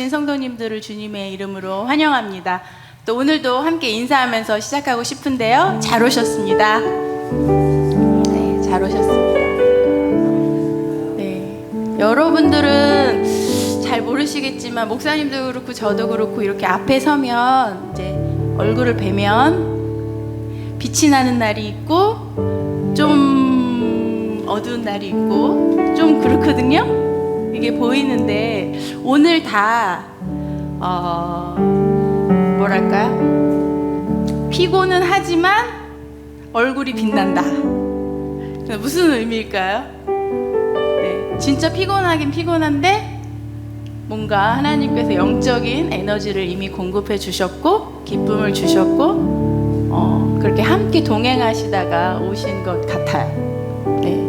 오신 성도님들을 주님의 이름으로 환영합니다. 또 오늘도 함께 인사하면서 시작하고 싶은데요. 잘 오셨습니다. 네, 잘 오셨습니다. 네, 여러분들은 잘 모르시겠지만 목사님도 그렇고 저도 그렇고 이렇게 앞에 서면 이제 얼굴을 뵈면 빛이 나는 날이 있고 좀 어두운 날이 있고 좀 그렇거든요. 이게 보이는데 오늘 다 뭐랄까요? 피곤은 하지만 얼굴이 빛난다. 무슨 의미일까요? 네, 진짜 피곤하긴 피곤한데 뭔가 하나님께서 영적인 에너지를 이미 공급해 주셨고 기쁨을 주셨고 그렇게 함께 동행하시다가 오신 것 같아요. 네,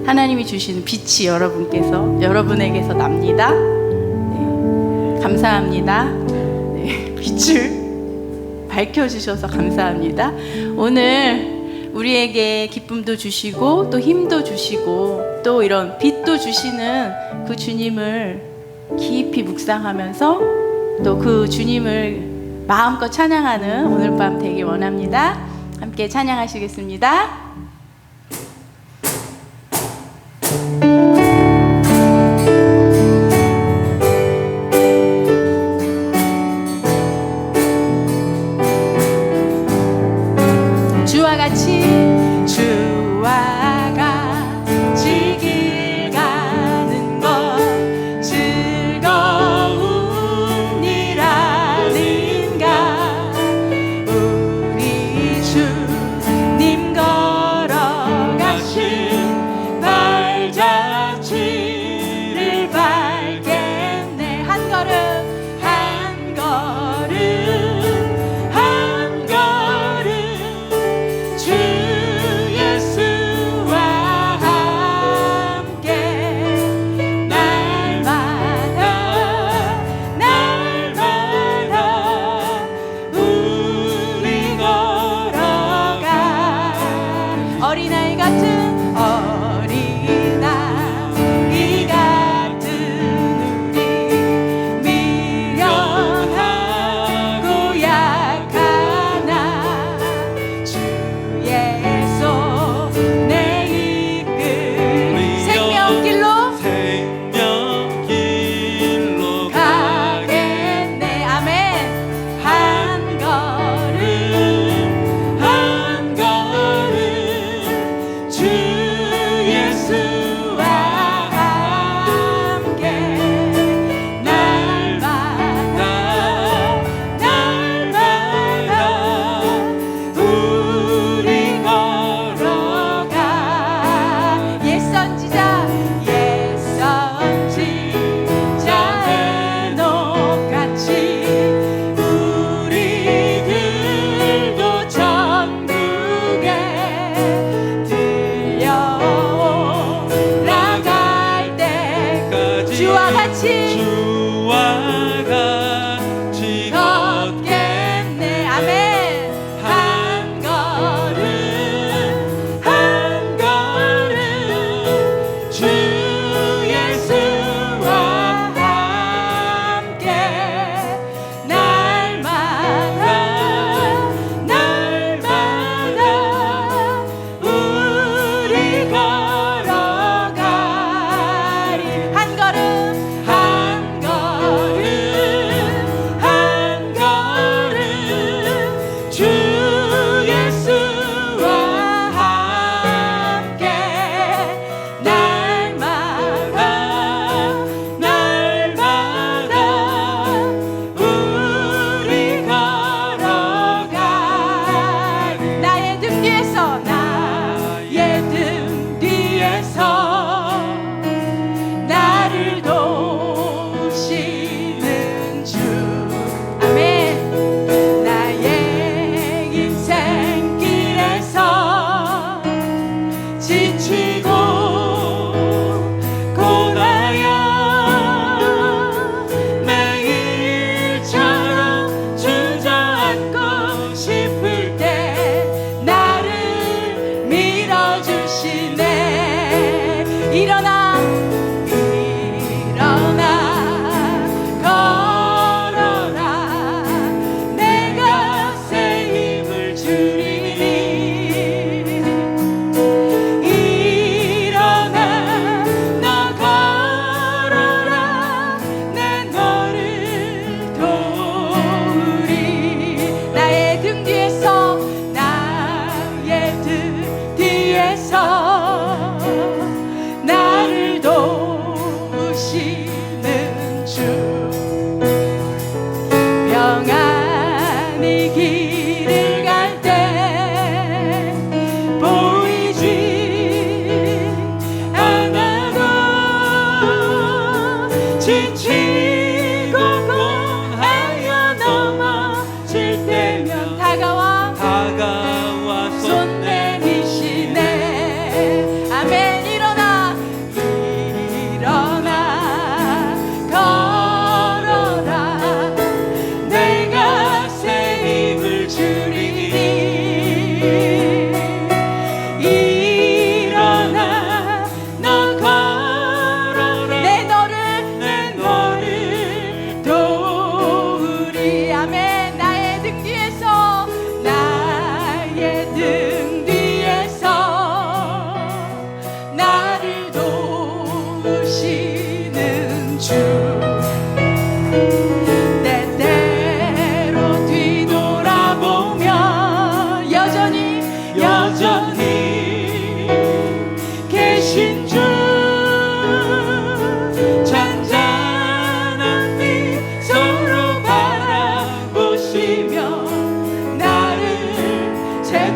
하나님이 주시는 빛이 여러분에게서 납니다. 네, 감사합니다. 네, 빛을 밝혀주셔서 감사합니다. 오늘 우리에게 기쁨도 주시고 또 힘도 주시고 또 이런 빛도 주시는 그 주님을 깊이 묵상하면서 또 그 주님을 마음껏 찬양하는 오늘 밤 되길 원합니다. 함께 찬양하시겠습니다. 주와 같이 길 가는 것 즐거운 일 아닌가. 우리 주님 걸어가신 발자취를 밟겠네. 한 걸음 주 예수와 함께 날마다 우리 걸어가. 어린아이 같은 우리 미련하고 약하나 주의 손에 이끌 생명길로 가겠네. 아멘. 한 걸음 주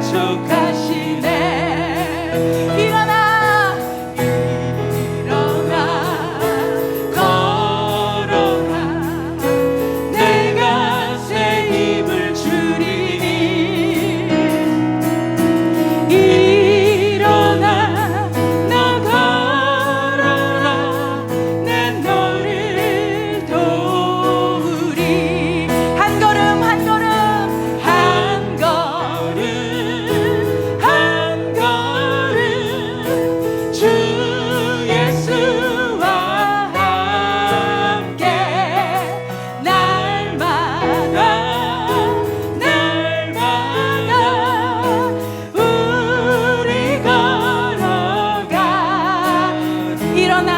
만족하시네. 일어나 일어나 걸어라. 내가 새 힘을 주리니. 일어나 너 걸어라. 내 너를 도우리. 한 걸음 한 걸음 한 걸음 한 걸음 주 예수와 함께 날마다 우리 걸어가. 일어나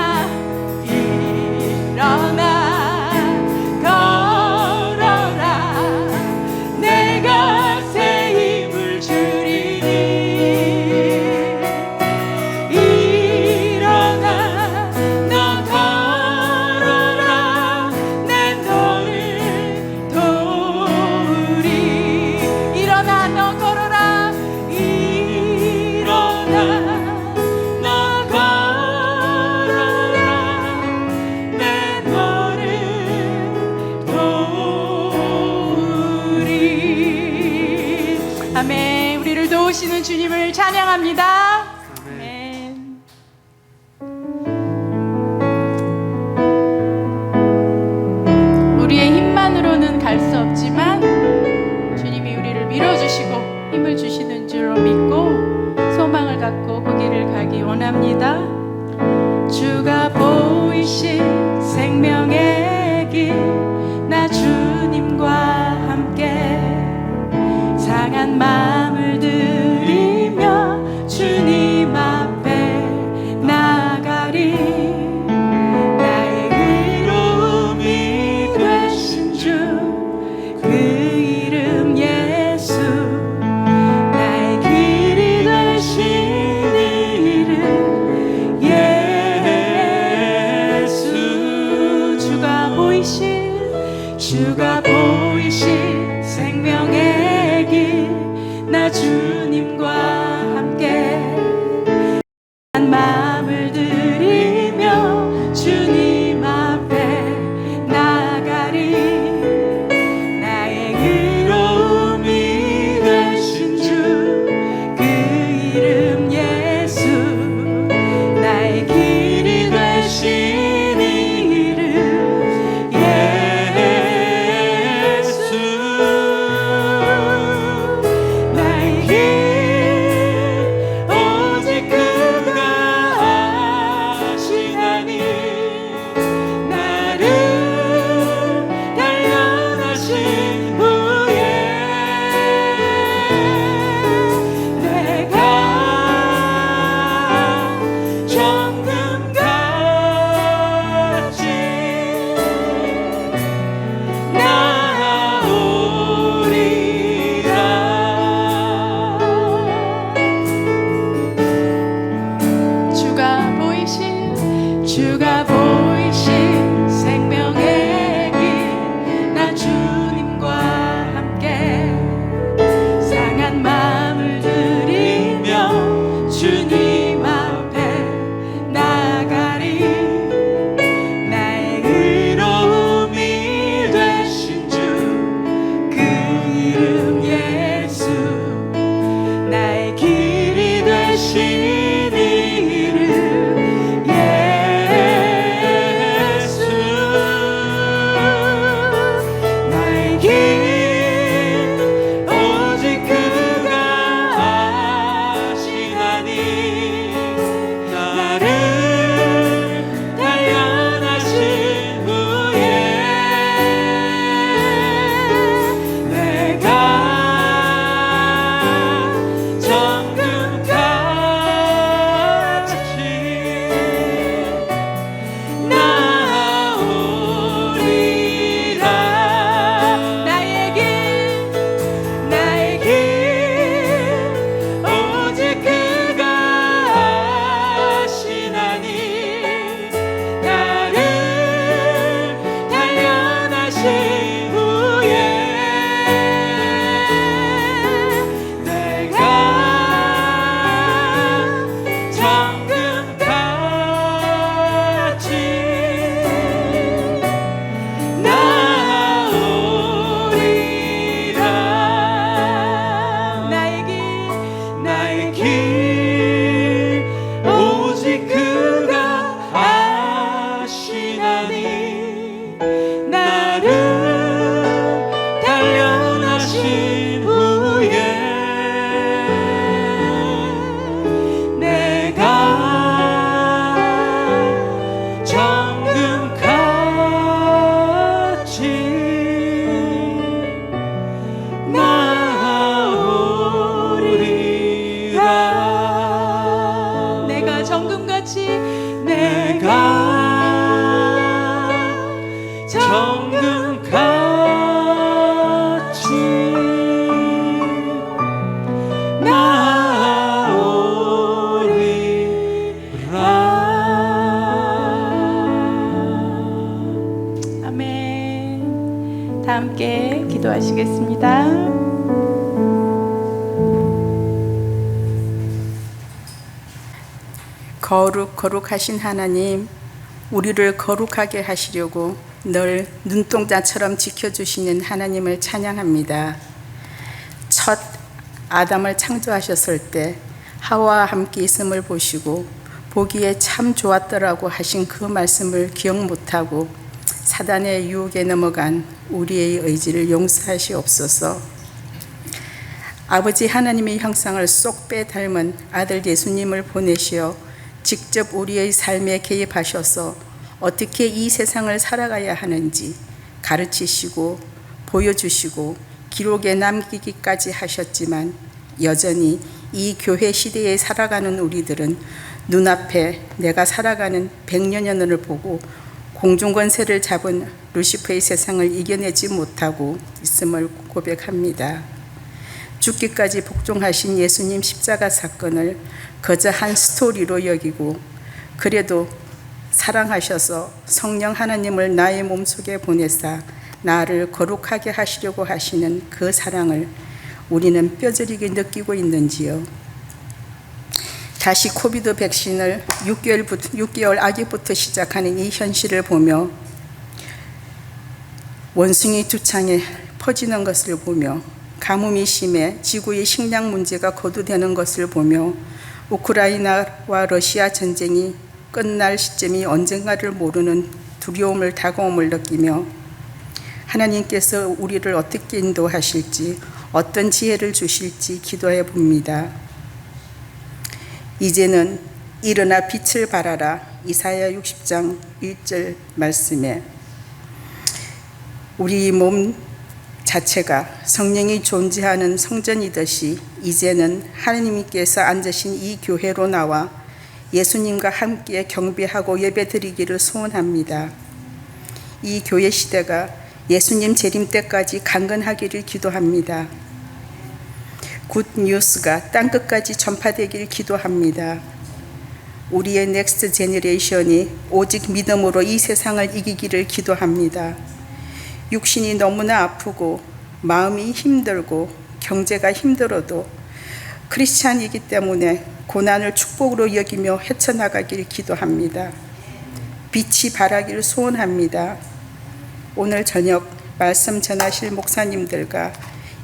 일어나 걸어라. 내가 새 힘을 주리니. 일어나 너 걸어라. 내 너를 도우리. 일어나 너 걸어라. 일어나 너 걸어라. 내 너를 도우리. 아멘. 우리를 도우시는 주님을 찬양합니다. 아멘. 우리의 힘만으로는 갈 수 없지만 주님이 우리를 밀어주시고 힘을 주시는 줄로 믿고 소망을 갖고 그 길을 가기 원합니다. 주가 보이신 생명의 길, 나 주님과 함께 상한 마음을 들이며 주님 앞에 나가리. 나의 의로움이 되신 주 그 이름 예수. 나의 길이 되신 이름 예수. 주가 보이신 생명의 길, 나 주님과 함께 한 마음을 들이며 주님 앞에 나가리. 나의 의로움이 되신 주 그 이름 예수. 나의 길이 되신 이름 예수. 나의 길 오직 그가 아시나니. 나를 단련하신 후에 내가 정금같이 나오리라. 아멘. 다 함께 기도하시겠습니다. 거룩하신 하나님, 우리를 거룩하게 하시려고 늘 눈동자처럼 지켜주시는 하나님을 찬양합니다. 첫 아담을 창조하셨을 때 하와와 함께 있음을 보시고 보기에 참 좋았더라고 하신 그 말씀을 기억 못하고 사단의 유혹에 넘어간 우리의 의지를 용서하시옵소서. 아버지 하나님의 형상을 쏙 빼닮은 아들 예수님을 보내시어 직접 우리의 삶에 개입하셔서 어떻게 이 세상을 살아가야 하는지 가르치시고 보여주시고 기록에 남기기까지 하셨지만 여전히 이 교회 시대에 살아가는 우리들은 눈앞에 내가 살아가는 100여 년을 보고 공중권세를 잡은 루시퍼의 세상을 이겨내지 못하고 있음을 고백합니다. 죽기까지 복종하신 예수님 십자가 사건을 그저 한 스토리로 여기고 그래도 사랑하셔서 성령 하나님을 나의 몸속에 보내사 나를 거룩하게 하시려고 하시는 그 사랑을 우리는 뼈저리게 느끼고 있는지요. 다시 코비드 백신을 6개월 아기부터 시작하는 이 현실을 보며 원숭이 두창에 퍼지는 것을 보며 가뭄이 심해 지구의 식량 문제가 거두되는 것을 보며 우크라이나와 러시아 전쟁이 끝날 시점이 언젠가를 모르는 두려움을 다가옴을 느끼며 하나님께서 우리를 어떻게 인도하실지 어떤 지혜를 주실지 기도해 봅니다. 이제는 일어나 빛을 발하라 이사야 60장 1절 말씀에 우리 몸 자체가 성령이 존재하는 성전이듯이 이제는 하나님께서 앉으신 이 교회로 나와 예수님과 함께 경배하고 예배드리기를 소원합니다. 이 교회 시대가 예수님 재림 때까지 강건하기를 기도합니다. 굿 뉴스가 땅끝까지 전파되기를 기도합니다. 우리의 넥스트 제너레이션이 오직 믿음으로 이 세상을 이기기를 기도합니다. 육신이 너무나 아프고 마음이 힘들고 경제가 힘들어도 크리스찬이기 때문에 고난을 축복으로 여기며 헤쳐나가기를 기도합니다. 빛이 발하기를 소원합니다. 오늘 저녁 말씀 전하실 목사님들과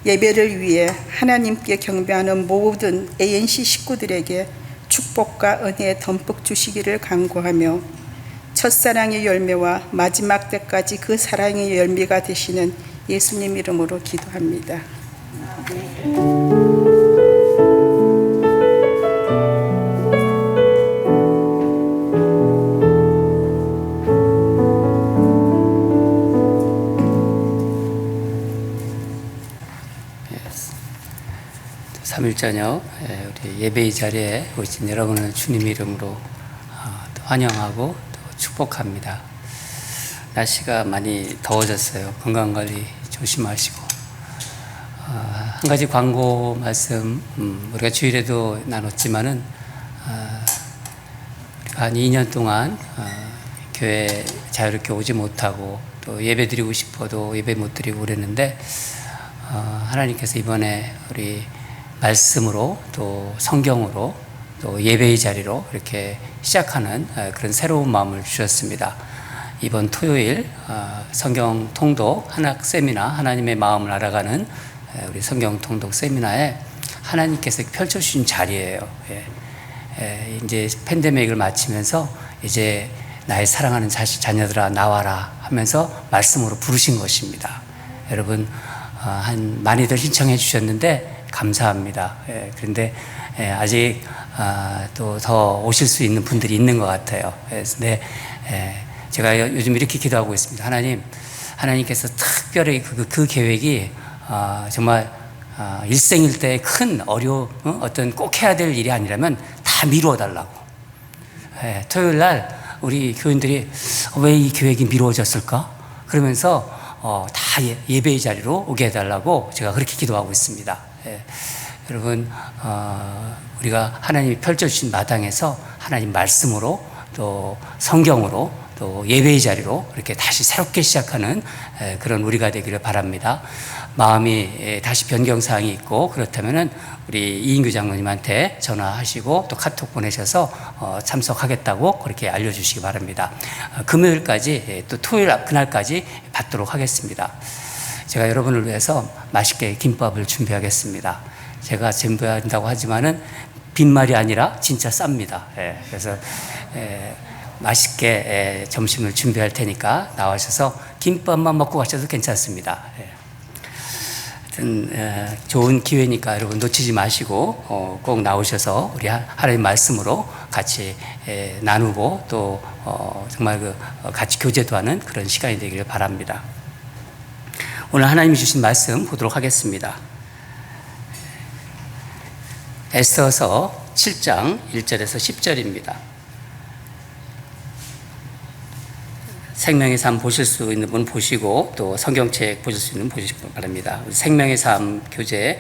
예배를 위해 하나님께 경배하는 모든 ANC 식구들에게 축복과 은혜 덤뿍 주시기를 간구하며 첫사랑의 열매와 마지막 때까지 그 사랑의 열매가 되시는 예수님 이름으로 기도합니다. 삼일 저녁 우리 예배의 자리에 오신 여러분을 주님 이름으로 환영하고 또 축복합니다. 날씨가 많이 더워졌어요. 건강관리 조심하시고 한 가지 광고 말씀 우리가 주일에도 나눴지만은 우리가 한 2년 동안 교회 자유롭게 오지 못하고 또 예배 드리고 싶어도 예배 못 드리고 그랬는데 하나님께서 이번에 우리 말씀으로 또 성경으로 또 예배의 자리로 이렇게 시작하는 그런 새로운 마음을 주셨습니다. 이번 토요일 성경 통독 한학 세미나 하나님의 마음을 알아가는 우리 성경 통독 세미나에 하나님께서 펼쳐주신 자리예요. 이제 팬데믹을 마치면서 이제 나의 사랑하는 자녀들아 나와라 하면서 말씀으로 부르신 것입니다. 여러분 많이들 신청해 주셨는데 감사합니다. 그런데 아직 또 더 오실 수 있는 분들이 있는 것 같아요. 근데 제가 요즘 이렇게 기도하고 있습니다. 하나님께서 특별히 그 계획이 정말 일생일대의 큰 어떤 꼭 해야 될 일이 아니라면 다 미루어 달라고. 토요일 날 우리 교인들이 왜 이 계획이 미루어졌을까? 그러면서 다 예배의 자리로 오게 해달라고 제가 그렇게 기도하고 있습니다. 여러분 우리가 하나님이 펼쳐주신 마당에서 하나님 말씀으로 또 성경으로 또 예배의 자리로 이렇게 다시 새롭게 시작하는 그런 우리가 되기를 바랍니다. 마음이 다시 변경사항이 있고 그렇다면은 우리 이인규 장로님한테 전화하시고 또 카톡 보내셔서 참석하겠다고 그렇게 알려주시기 바랍니다. 금요일까지 또 토요일 그날까지 받도록 하겠습니다. 제가 여러분을 위해서 맛있게 김밥을 준비하겠습니다. 제가 준비한다고 하지만은 빈말이 아니라 진짜 쌉니다. 그래서 맛있게 점심을 준비할 테니까 나와셔서 김밥만 먹고 가셔도 괜찮습니다. 하여튼 좋은 기회니까 여러분 놓치지 마시고 꼭 나오셔서 우리 하나님 말씀으로 같이 나누고 또 정말 같이 교제도 하는 그런 시간이 되기를 바랍니다. 오늘 하나님이 주신 말씀 보도록 하겠습니다. 에스더서 7장 1절에서 10절입니다. 생명의 삶 보실 수 있는 분 보시고 또 성경책 보실 수 있는 분 보시기 바랍니다. 생명의 삶 교재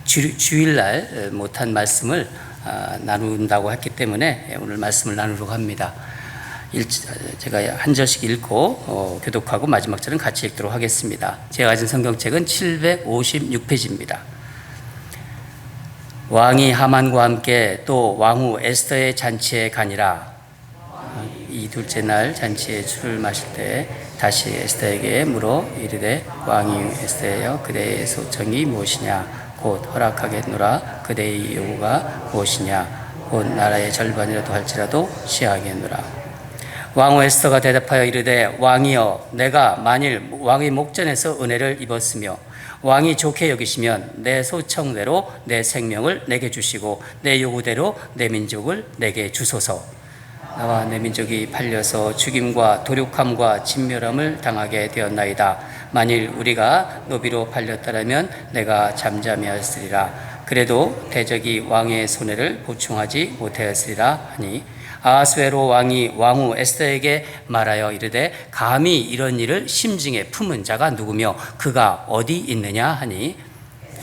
주일날 못한 말씀을 나눈다고 했기 때문에 오늘 말씀을 나누려고 합니다. 제가 한 절씩 읽고 교독하고 마지막 절은 같이 읽도록 하겠습니다. 제가 가진 성경책은 756페이지입니다. 왕이 하만과 함께 또 왕후 에스더의 잔치에 가니라. 이 둘째 날 잔치에 술을 마실 때 다시 에스더에게 물어 이르되 왕이 에스더여 그대의 소청이 무엇이냐 곧 허락하겠노라 그대의 요구가 무엇이냐 곧 나라의 절반이라도 할지라도 시하겠노라. 왕후 에스더가 대답하여 이르되 왕이여 내가 만일 왕의 목전에서 은혜를 입었으며 왕이 좋게 여기시면 내 소청대로 내 생명을 내게 주시고 내 요구대로 내 민족을 내게 주소서. 나와 내 민족이 팔려서 죽임과 도륙함과 진멸함을 당하게 되었나이다. 만일 우리가 노비로 팔렸더라면 내가 잠잠히하였으리라. 그래도 대적이 왕의 손해를 보충하지 못하였으리라 하니 아하스웨로 왕이 왕후 에스더에게 말하여 이르되 감히 이런 일을 심중에 품은 자가 누구며 그가 어디 있느냐 하니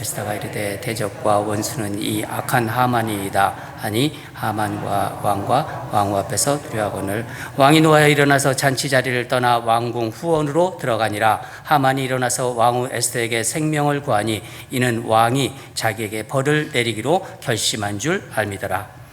에스더가 이르되 대적과 원수는 이 악한 하만이이다 하니 하만과 왕과 왕후 앞에서 두려워하거늘 왕이 노하여 일어나서 잔치 자리를 떠나 왕궁 후원으로 들어가니라. 하만이 일어나서 왕후 에스더에게 생명을 구하니 이는 왕이 자기에게 벌을 내리기로 결심한 줄 알미더라.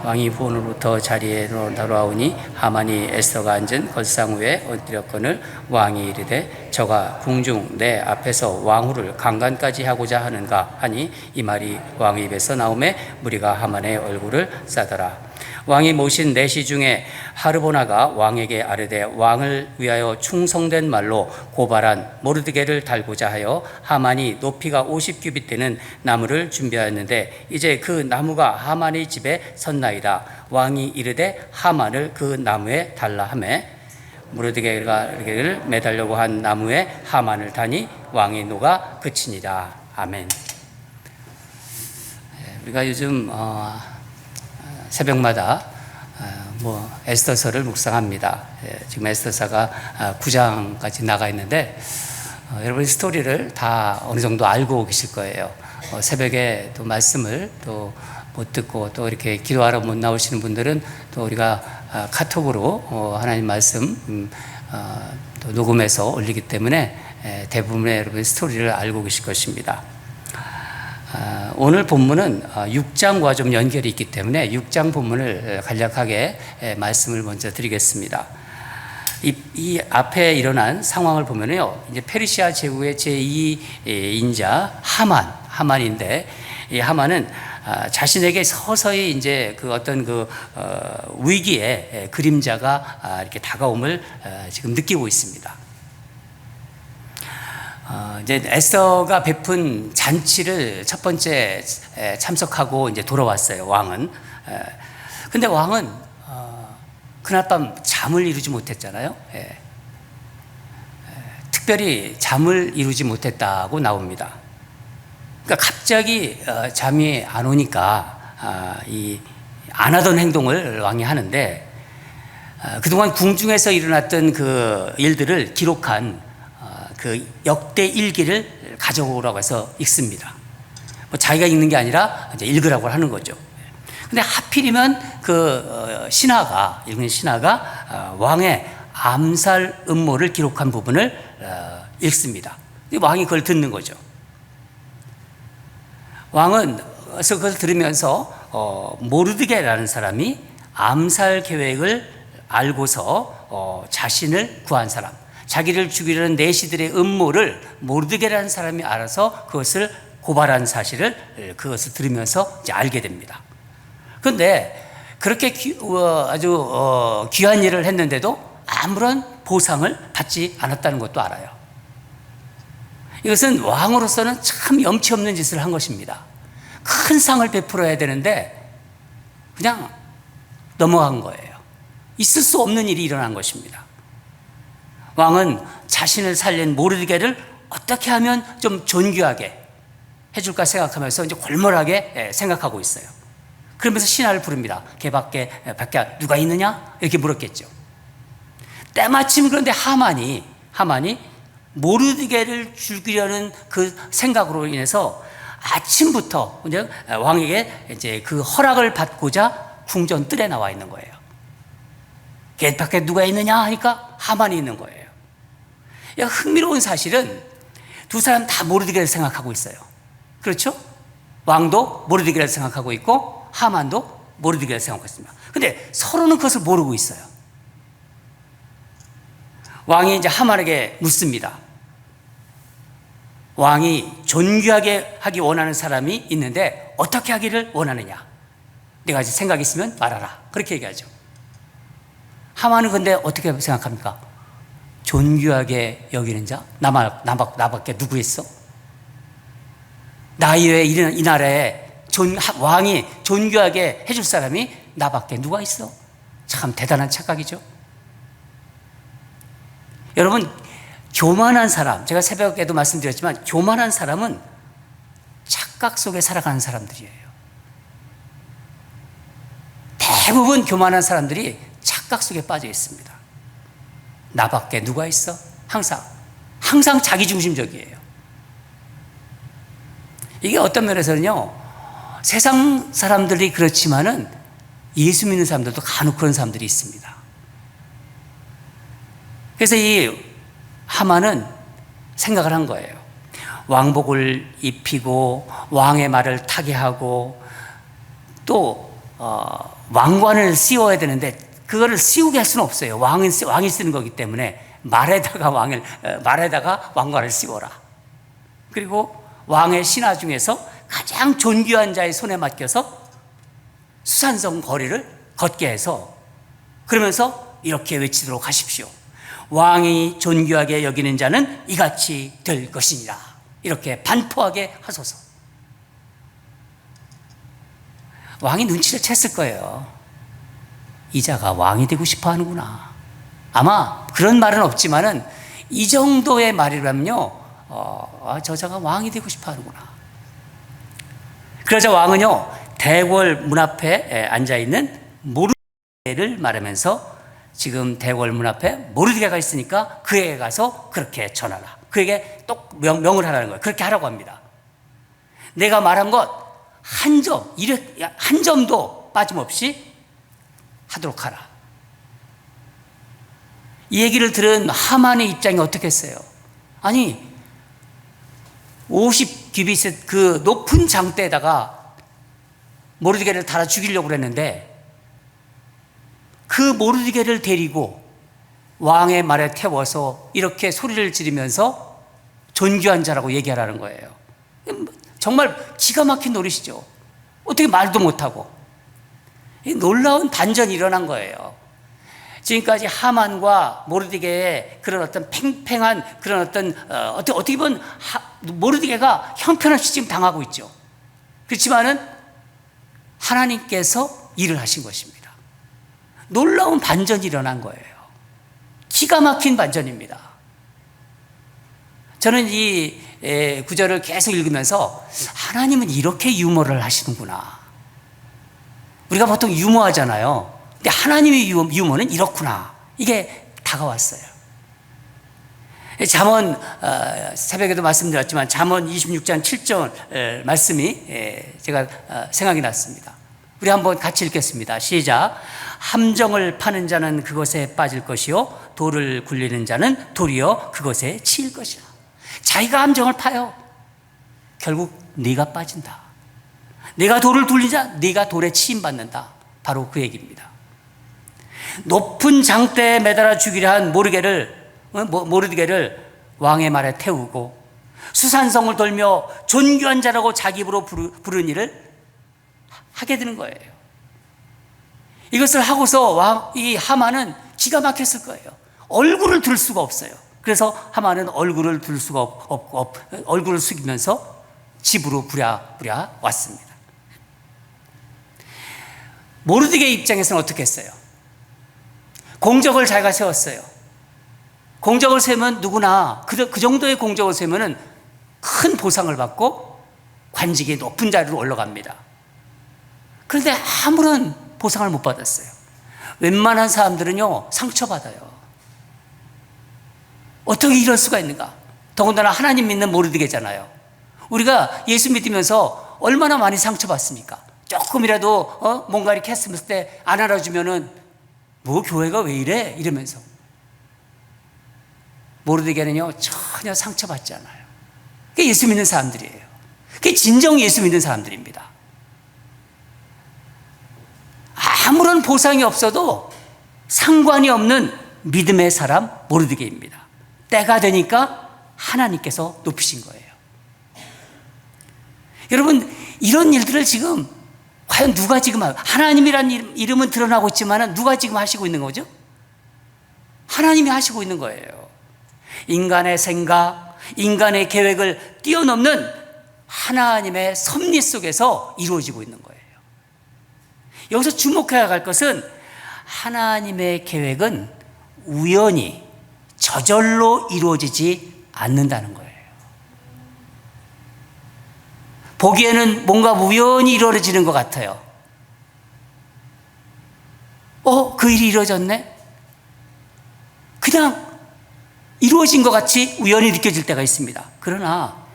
왕이 후원으로부터 자리에 돌아오니 하만이 에스더가 앉은 걸상 위에 엎드렸거늘 왕이 이르되 저가 궁중 내 앞에서 왕후를 강간까지 하고자 하는가 하니 이 말이 왕의 입에서 나오매 무리가 하만의 얼굴을 싸더라. 왕이 모신 내시 중에 하르보나가 왕에게 아뢰되 왕을 위하여 충성된 말로 고발한 모르드게를 달고자 하여 하만이 높이가 50규빗 되는 나무를 준비하였는데 이제 그 나무가 하만의 집에 섰나이다. 왕이 이르되 하만을 그 나무에 달라 하매 모르드게를 매달려고 한 나무에 하만을 다니 왕의 노가 그치니라. 아멘. 우리가 요즘 새벽마다 에스더서를 묵상합니다. 지금 에스더서가 9장까지 나가 있는데 여러분 스토리를 다 어느 정도 알고 계실 거예요. 새벽에 또 말씀을 또 못 듣고 또 이렇게 기도하러 못 나오시는 분들은 또 우리가 카톡으로 하나님 말씀 또 녹음해서 올리기 때문에 대부분의 여러분 스토리를 알고 계실 것입니다. 오늘 본문은 6장과 좀 연결이 있기 때문에 6장 본문을 간략하게 말씀을 먼저 드리겠습니다. 이 앞에 일어난 상황을 보면요, 이제 페르시아 제국의 제2인자 하만인데 이 하만은 자신에게 서서히 이제 그 어떤 위기의 그림자가 이렇게 다가옴을 지금 느끼고 있습니다. 이제 에스더가 베푼 잔치를 첫 번째 참석하고 이제 돌아왔어요. 왕은. 근데 왕은 그날 밤 잠을 이루지 못했잖아요. 특별히 잠을 이루지 못했다고 나옵니다. 그러니까 갑자기 잠이 안 오니까 안 하던 행동을 왕이 하는데 그동안 궁중에서 일어났던 그 일들을 기록한 그 역대 일기를 가져오라고 해서 읽습니다. 뭐 자기가 읽는 게 아니라 이제 읽으라고 하는 거죠. 근데 하필이면 그 신하가, 읽는 신하가 왕의 암살 음모를 기록한 부분을 읽습니다. 왕이 그걸 듣는 거죠. 왕은 그래서 그걸 들으면서 모르드게라는 사람이 암살 계획을 알고서 자신을 구한 사람, 자기를 죽이려는 내시들의 음모를 모르드게라는 사람이 알아서 그것을 고발한 사실을 그것을 들으면서 이제 알게 됩니다. 그런데 그렇게 아주 귀한 일을 했는데도 아무런 보상을 받지 않았다는 것도 알아요. 이것은 왕으로서는 참 염치 없는 짓을 한 것입니다. 큰 상을 베풀어야 되는데 그냥 넘어간 거예요. 있을 수 없는 일이 일어난 것입니다. 왕은 자신을 살린 모르드게를 어떻게 하면 좀 존귀하게 해줄까 생각하면서 이제 골몰하게 생각하고 있어요. 그러면서 신하를 부릅니다. 걔 밖에 누가 있느냐? 이렇게 물었겠죠. 때마침 그런데 하만이 모르드게를 죽이려는 그 생각으로 인해서 아침부터 이제 왕에게 이제 그 허락을 받고자 궁전 뜰에 나와 있는 거예요. 걔 밖에 누가 있느냐 하니까 하만이 있는 거예요. 흥미로운 사실은 두 사람 다 모르드게를 생각하고 있어요. 그렇죠? 왕도 모르드게를 생각하고 있고 하만도 모르드게를 생각하고 있습니다. 근데 서로는 그것을 모르고 있어요. 왕이 이제 하만에게 묻습니다. 왕이 존귀하게 하기 원하는 사람이 있는데 어떻게 하기를 원하느냐? 네가 생각이 있으면 말하라. 그렇게 얘기하죠. 하만은 근데 어떻게 생각합니까? 존귀하게 여기는 자? 나밖에 누구 있어? 나 이외에 이 나라에 왕이 존귀하게 해줄 사람이 나밖에 누가 있어? 참 대단한 착각이죠. 여러분, 교만한 사람, 제가 새벽에도 말씀드렸지만 교만한 사람은 착각 속에 살아가는 사람들이에요. 대부분 교만한 사람들이 착각 속에 빠져 있습니다. 나밖에 누가 있어? 항상 자기중심적이에요. 이게 어떤 면에서는요, 세상 사람들이 그렇지만은 예수 믿는 사람들도 간혹 그런 사람들이 있습니다. 그래서 이 하만은 생각을 한 거예요. 왕복을 입히고 왕의 말을 타게 하고 또 왕관을 씌워야 되는데 그거를 씌우게 할 수는 없어요. 왕이 쓰는 거기 때문에 말에다가 왕관을 씌워라. 그리고 왕의 신하 중에서 가장 존귀한 자의 손에 맡겨서 수산성 거리를 걷게 해서 그러면서 이렇게 외치도록 하십시오. 왕이 존귀하게 여기는 자는 이같이 될 것이니라. 이렇게 반포하게 하소서. 왕이 눈치를 챘을 거예요. 이 자가 왕이 되고 싶어 하는구나. 아마 그런 말은 없지만은 이 정도의 말이라면요, 저 자가 왕이 되고 싶어 하는구나. 그러자 왕은요, 대궐 문 앞에 앉아있는 모르드게를 말하면서 지금 대궐 문 앞에 모르드게가 있으니까 그에게 가서 그렇게 전하라. 그에게 또 명을 하라는 거예요. 그렇게 하라고 합니다. 내가 말한 것 한 점도 빠짐없이 하도록 하라. 이 얘기를 들은 하만의 입장이 어떻겠어요? 아니 50규빗의 그 높은 장대에다가 모르드게를 달아 죽이려고 그랬는데 그 모르드게를 데리고 왕의 말에 태워서 이렇게 소리를 지르면서 존귀한 자라고 얘기하라는 거예요. 정말 기가 막힌 노릇이죠. 어떻게 말도 못하고. 놀라운 반전이 일어난 거예요. 지금까지 하만과 모르드게의 그런 어떤 팽팽한 그런 어떻게 보면 모르드게가 형편없이 지금 당하고 있죠. 그렇지만은 하나님께서 일을 하신 것입니다. 놀라운 반전이 일어난 거예요. 기가 막힌 반전입니다. 저는 이 구절을 계속 읽으면서 하나님은 이렇게 유머를 하시는구나. 우리가 보통 유머하잖아요. 근데 하나님의 유머는 이렇구나. 이게 다가왔어요. 잠언 새벽에도 말씀드렸지만 잠언 26장 7절 말씀이 제가 생각이 났습니다. 우리 한번 같이 읽겠습니다. 시작. 함정을 파는 자는 그것에 빠질 것이요 돌을 굴리는 자는 도리어 그것에 치일 것이라. 자기가 함정을 파요. 결국 네가 빠진다. 네가 돌을 굴리자 네가 돌에 치임받는다. 바로 그 얘기입니다. 높은 장대에 매달아 죽이려 한 모르드게를 왕의 말에 태우고 수산성을 돌며 존귀한 자라고 자기 입으로 부르는 일을 하게 되는 거예요. 이것을 하고서 이 하만은 기가 막혔을 거예요. 얼굴을 들 수가 없어요. 그래서 하만은 얼굴을 들 수가 없고 얼굴을 숙이면서 집으로 부랴부랴 왔습니다. 모르드게 입장에서는 어떻게 했어요? 공적을 자기가 세웠어요. 공적을 세우면 누구나 그 정도의 공적을 세우면 큰 보상을 받고 관직이 높은 자리로 올라갑니다. 그런데 아무런 보상을 못 받았어요. 웬만한 사람들은요 상처받아요. 어떻게 이럴 수가 있는가? 더군다나 하나님 믿는 모르드게잖아요. 우리가 예수 믿으면서 얼마나 많이 상처받습니까? 조금이라도 뭔가 이렇게 했을 때 안 알아주면은 뭐 교회가 왜 이래? 이러면서. 모르드게는요 전혀 상처받지 않아요. 그게 예수 믿는 사람들이에요. 그게 진정 예수 믿는 사람들입니다. 아무런 보상이 없어도 상관이 없는 믿음의 사람 모르드게입니다. 때가 되니까 하나님께서 높이신 거예요. 여러분 이런 일들을 지금 과연 누가 지금 하나님이라는 이름은 드러나고 있지만 누가 지금 하시고 있는 거죠? 하나님이 하시고 있는 거예요. 인간의 생각, 인간의 계획을 뛰어넘는 하나님의 섭리 속에서 이루어지고 있는 거예요. 여기서 주목해야 할 것은 하나님의 계획은 우연히 저절로 이루어지지 않는다는 거예요. 보기에는 뭔가 우연히 이루어지는 것 같아요. 그 일이 이루어졌네? 그냥 이루어진 것 같이 우연히 느껴질 때가 있습니다. 그러나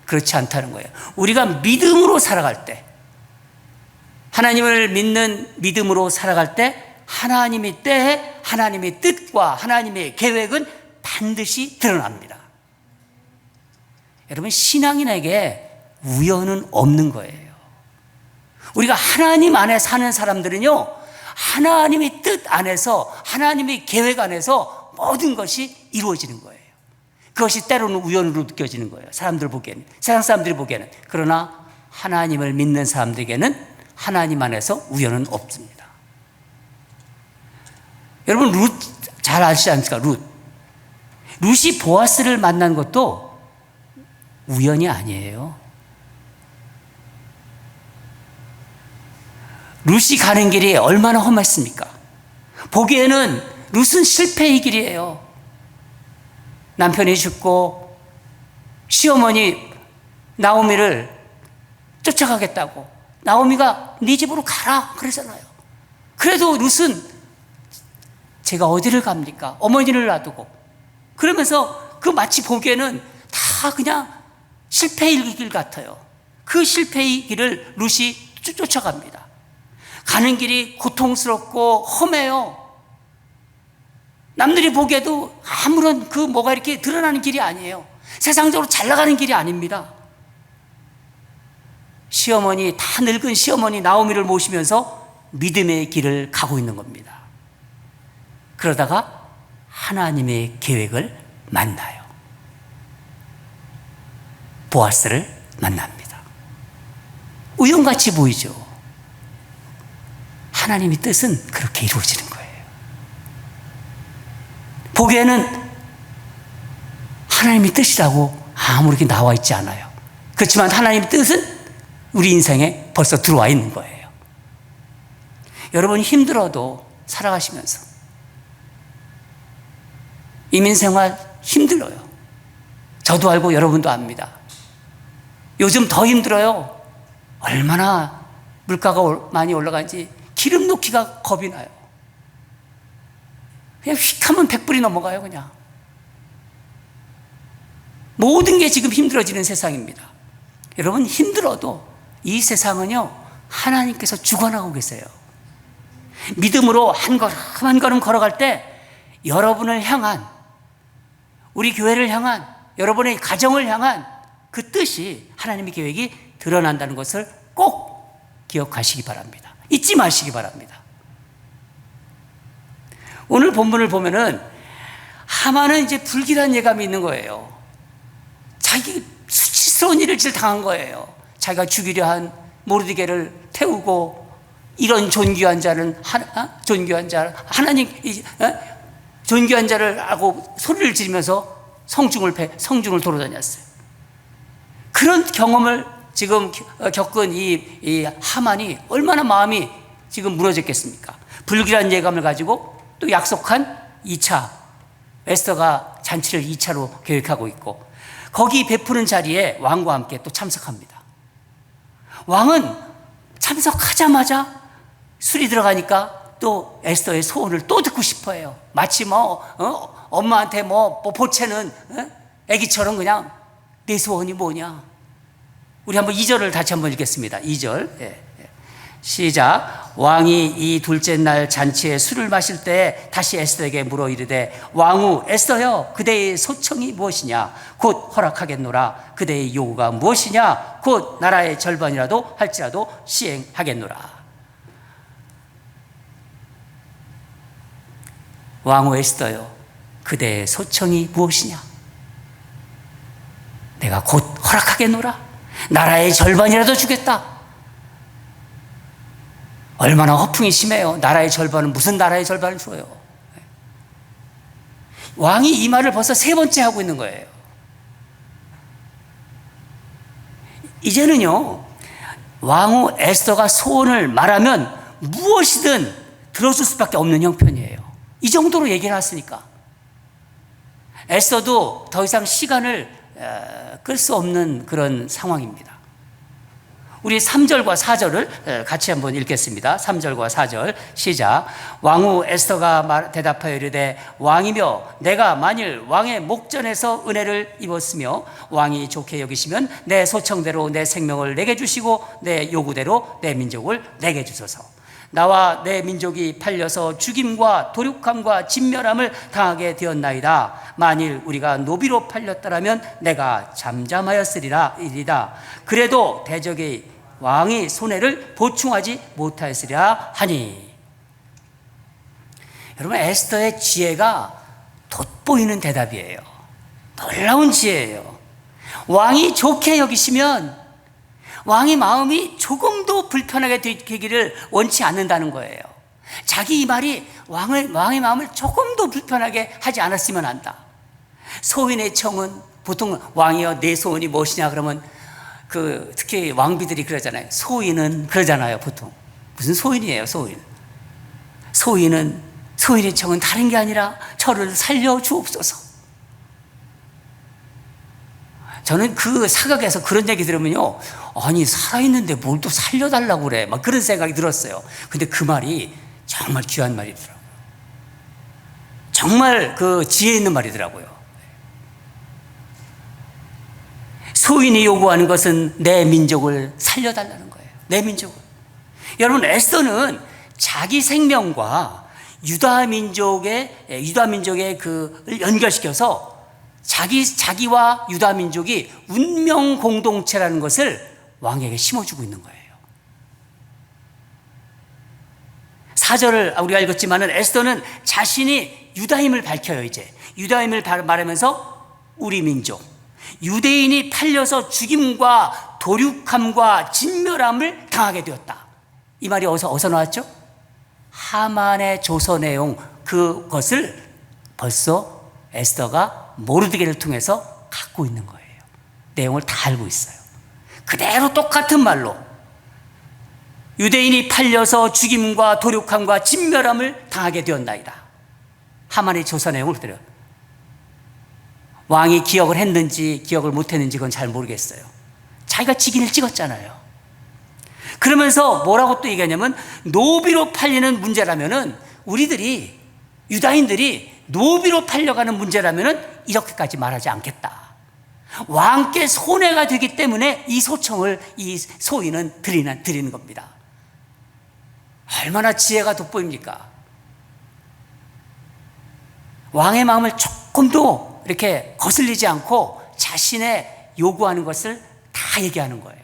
그렇지 않다는 거예요. 우리가 믿음으로 살아갈 때, 하나님을 믿는 믿음으로 살아갈 때 하나님의 때에 하나님의 뜻과 하나님의 계획은 반드시 드러납니다. 여러분 신앙인에게 우연은 없는 거예요. 우리가 하나님 안에 사는 사람들은요 하나님의 뜻 안에서 하나님의 계획 안에서 모든 것이 이루어지는 거예요. 그것이 때로는 우연으로 느껴지는 거예요. 사람들 보기에는, 세상 사람들이 보기에는. 그러나 하나님을 믿는 사람들에게는 하나님 안에서 우연은 없습니다. 여러분 룻 잘 아시지 않습니까? 룻이 보아스를 만난 것도 우연이 아니에요. 룻이 가는 길이 얼마나 험했습니까? 보기에는 룻은 실패의 길이에요. 남편이 죽고 시어머니 나오미를 쫓아가겠다고 나오미가 네 집으로 가라 그러잖아요. 그래도 룻은 제가 어디를 갑니까? 어머니를 놔두고 그러면서 그 마치 보기에는 다 그냥 실패의 길 같아요. 그 실패의 길을 룻이 쫓아갑니다. 가는 길이 고통스럽고 험해요. 남들이 보기에도 아무런 뭐가 이렇게 드러나는 길이 아니에요. 세상적으로 잘 나가는 길이 아닙니다. 시어머니, 다 늙은 시어머니 나오미를 모시면서 믿음의 길을 가고 있는 겁니다. 그러다가 하나님의 계획을 만나요. 보아스를 만납니다. 우연같이 보이죠. 하나님의 뜻은 그렇게 이루어지는 거예요. 보기에는 하나님의 뜻이라고 아무렇게 나와 있지 않아요. 그렇지만 하나님의 뜻은 우리 인생에 벌써 들어와 있는 거예요. 여러분 힘들어도 살아가시면서 이민생활 힘들어요. 저도 알고 여러분도 압니다. 요즘 더 힘들어요. 얼마나 물가가 많이 올라간지 기름 놓기가 겁이 나요. 그냥 휙 하면 100불이 넘어가요. 그냥 모든 게 지금 힘들어지는 세상입니다. 여러분, 힘들어도 이 세상은요, 하나님께서 주관하고 계세요. 믿음으로 한 걸음 한 걸음 걸어갈 때 여러분을 향한, 우리 교회를 향한, 여러분의 가정을 향한 그 뜻이, 하나님의 계획이 드러난다는 것을 꼭 기억하시기 바랍니다. 잊지 마시기 바랍니다. 오늘 본문을 보면은 하만은 이제 불길한 예감이 있는 거예요. 자기 수치스러운 일을 당한 거예요. 자기가 죽이려 한 모르드게를 태우고, 이런 존귀한 자는 존귀한 자, 하나님 존귀한 자를 하고 소리를 지르면서 성중을 돌아다녔어요. 그런 경험을 지금 겪은 이 하만이 얼마나 마음이 지금 무너졌겠습니까? 불길한 예감을 가지고 또 약속한 2차, 에스더가 잔치를 2차로 계획하고 있고, 거기 베푸는 자리에 왕과 함께 또 참석합니다. 왕은 참석하자마자 술이 들어가니까 또 에스더의 소원을 또 듣고 싶어 해요. 마치 엄마한테 보채는 애기처럼 그냥, 내 소원이 뭐냐. 우리 한번 2절을 다시 한번 읽겠습니다. 2절. 시작. 왕이 이 둘째 날 잔치에 술을 마실 때 다시 에스더에게 물어 이르되, 왕후 에스더여, 그대의 소청이 무엇이냐? 곧 허락하겠노라. 그대의 요구가 무엇이냐? 곧 나라의 절반이라도 할지라도 시행하겠노라. 왕후 에스더여, 그대의 소청이 무엇이냐? 내가 곧 허락하겠노라. 나라의 절반이라도 주겠다. 얼마나 허풍이 심해요. 나라의 절반은, 무슨 나라의 절반을 줘요. 왕이 이 말을 벌써 3번째 하고 있는 거예요. 이제는요, 왕후 에스더가 소원을 말하면 무엇이든 들어줄 수밖에 없는 형편이에요. 이 정도로 얘기해놨으니까 에스더도 더 이상 시간을 끌 수 없는 그런 상황입니다. 우리 3절과 4절을 같이 한번 읽겠습니다. 3절과 4절 시작. 왕후 에스더가 대답하여 이르되, 왕이며 내가 만일 왕의 목전에서 은혜를 입었으며 왕이 좋게 여기시면 내 소청대로 내 생명을 내게 주시고 내 요구대로 내 민족을 내게 주소서. 나와 내 민족이 팔려서 죽임과 도륙함과 진멸함을 당하게 되었나이다. 만일 우리가 노비로 팔렸더라면 내가 잠잠하였으리라. 그래도 대적의 왕이 손해를 보충하지 못하였으리라 하니. 여러분, 에스더의 지혜가 돋보이는 대답이에요. 놀라운 지혜예요. 왕이 좋게 여기시면 왕의 마음이 조금도 불편하게 되기를 원치 않는다는 거예요. 자기 이 말이 왕의 마음을 조금도 불편하게 하지 않았으면 한다. 소인의 청은, 보통 왕이여 내 소원이 무엇이냐 그러면 특히 왕비들이 그러잖아요. 소인은 그러잖아요. 보통 무슨 소인이에요. 소인의 청은 다른 게 아니라 저를 살려 주옵소서. 저는 그 사각에서 그런 얘기 들으면요, 아니 살아있는데 뭘 또 살려달라고 그래, 막 그런 생각이 들었어요. 근데 그 말이 정말 귀한 말이더라고요. 정말 그 지혜 있는 말이더라고요. 소인이 요구하는 것은 내 민족을 살려달라는 거예요. 내 민족을. 여러분, 에스더는 자기 생명과 유다 민족의 그 연결시켜서 자기와 유다 민족이 운명 공동체라는 것을 왕에게 심어주고 있는 거예요. 4절을 우리가 읽었지만은 에스더는 자신이 유다임을 밝혀요. 이제 유다임을 말하면서 우리 민족, 유대인이 팔려서 죽임과 도륙함과 진멸함을 당하게 되었다. 이 말이 어디서 나왔죠? 하만의 조서 내용, 그것을 벌써 에스더가 모르드게를 통해서 갖고 있는 거예요. 내용을 다 알고 있어요. 그대로 똑같은 말로 유대인이 팔려서 죽임과 도륙함과 진멸함을 당하게 되었나이다. 하만의 조서 내용을 들어요. 왕이 기억을 했는지 기억을 못했는지 그건 잘 모르겠어요. 자기가 직인을 찍었잖아요. 그러면서 뭐라고 또 얘기하냐면, 노비로 팔리는 문제라면은, 우리들이 유다인들이 노비로 팔려가는 문제라면은 이렇게까지 말하지 않겠다. 왕께 손해가 되기 때문에 이 소청을 이 소인은 드리는 겁니다. 얼마나 지혜가 돋보입니까? 왕의 마음을 조금도 이렇게 거슬리지 않고 자신의 요구하는 것을 다 얘기하는 거예요.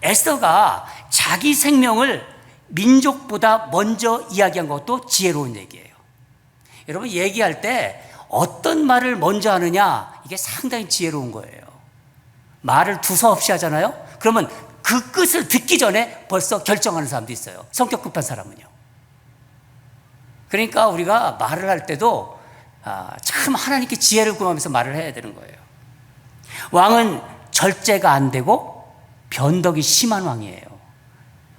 에스더가 자기 생명을 민족보다 먼저 이야기한 것도 지혜로운 얘기예요. 여러분, 얘기할 때 어떤 말을 먼저 하느냐, 이게 상당히 지혜로운 거예요. 말을 두서없이 하잖아요. 그러면 그 끝을 듣기 전에 벌써 결정하는 사람도 있어요. 성격 급한 사람은요. 그러니까 우리가 말을 할 때도 참 하나님께 지혜를 구하면서 말을 해야 되는 거예요. 왕은 절제가 안 되고 변덕이 심한 왕이에요.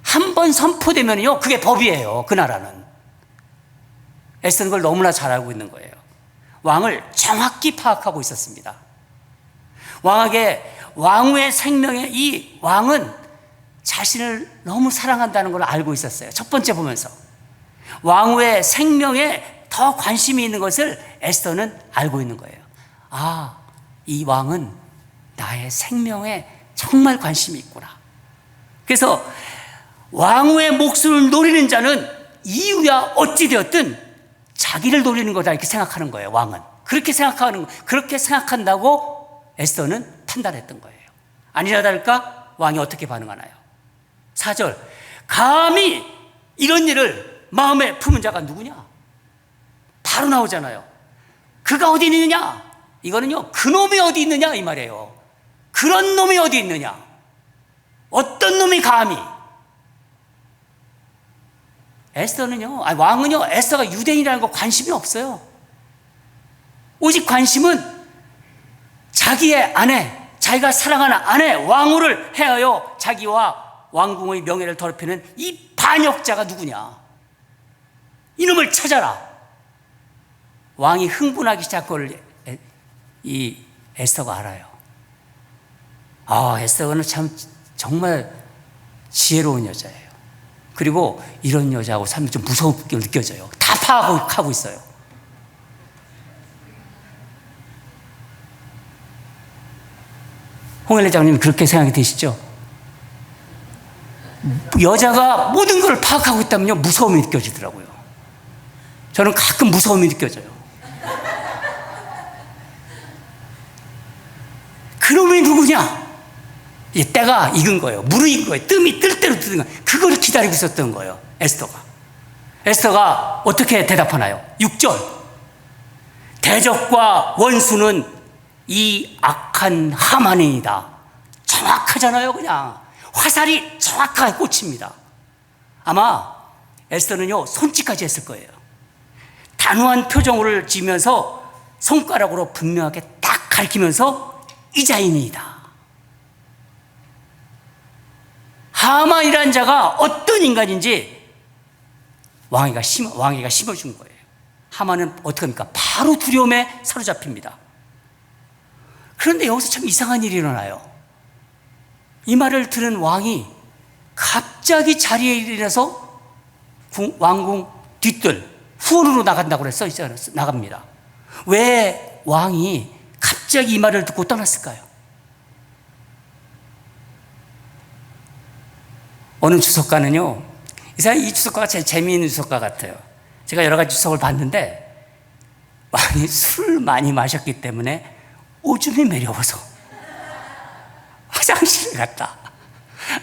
한 번 선포되면요, 그게 법이에요. 그 나라는. 에스더는 그걸 너무나 잘 알고 있는 거예요. 왕을 정확히 파악하고 있었습니다. 왕후의 생명에 이 왕은 자신을 너무 사랑한다는 걸 알고 있었어요. 첫 번째 보면서 왕후의 생명에 더 관심이 있는 것을 에스더는 알고 있는 거예요. 아, 이 왕은 나의 생명에 정말 관심이 있구나. 그래서 왕후의 목숨을 노리는 자는 이유야 어찌 되었든 자기를 노리는 거다, 이렇게 생각하는 거예요. 왕은 그렇게 생각한다고 에스더는 판단했던 거예요. 아니라 다를까 왕이 어떻게 반응하나요? 4절, 감히 이런 일을 마음에 품은 자가 누구냐? 바로 나오잖아요. 그가 어디 있느냐? 이거는요, 그놈이 어디 있느냐 이 말이에요. 그런 놈이 어디 있느냐? 어떤 놈이 감히? 왕은요, 에스더가 유대인이라는 거 관심이 없어요. 오직 관심은 자기의 아내, 자기가 사랑하는 아내 왕후를 해하여 자기와 왕궁의 명예를 더럽히는 이 반역자가 누구냐? 이놈을 찾아라. 왕이 흥분하기 시작한 걸 이 에스더가 알아요. 에스더는 참 정말 지혜로운 여자예요. 그리고 이런 여자하고 살면 좀 무섭게 느껴져요. 다 파악하고 있어요. 홍일래 장님 그렇게 생각이 되시죠? 여자가 모든 걸 파악하고 있다면요, 무서움이 느껴지더라고요. 저는 가끔 무서움이 느껴져요. 그놈이 누구냐? 이제 때가 익은 거예요. 무르익은 거예요. 뜸이 뜰 대로 뜨는 거예요. 그걸 기다리고 있었던 거예요, 에스더가 어떻게 대답하나요? 6절, 대적과 원수는 이 악한 하만이다. 정확하잖아요. 그냥 화살이 정확하게 꽂힙니다. 아마 에스더는요, 손짓까지 했을 거예요. 단호한 표정을 지으면서 손가락으로 분명하게 딱 가리키면서 이자인이다. 하만이라는 자가 어떤 인간인지 왕위가 심어준 거예요. 하만은 어떻게 합니까? 바로 두려움에 사로잡힙니다. 그런데 여기서 참 이상한 일이 일어나요. 이 말을 들은 왕이 갑자기 자리에 일어나서 왕궁 뒤뜰 후원으로 나간다고 그랬어. 나갑니다. 왜 왕이 갑자기 이 말을 듣고 떠났을까요? 어느 주석가는요, 이 주석가가 제일 재미있는 주석가 같아요. 제가 여러 가지 주석을 봤는데 왕이 술을 많이 마셨기 때문에 오줌이 매려워서 화장실을 갔다.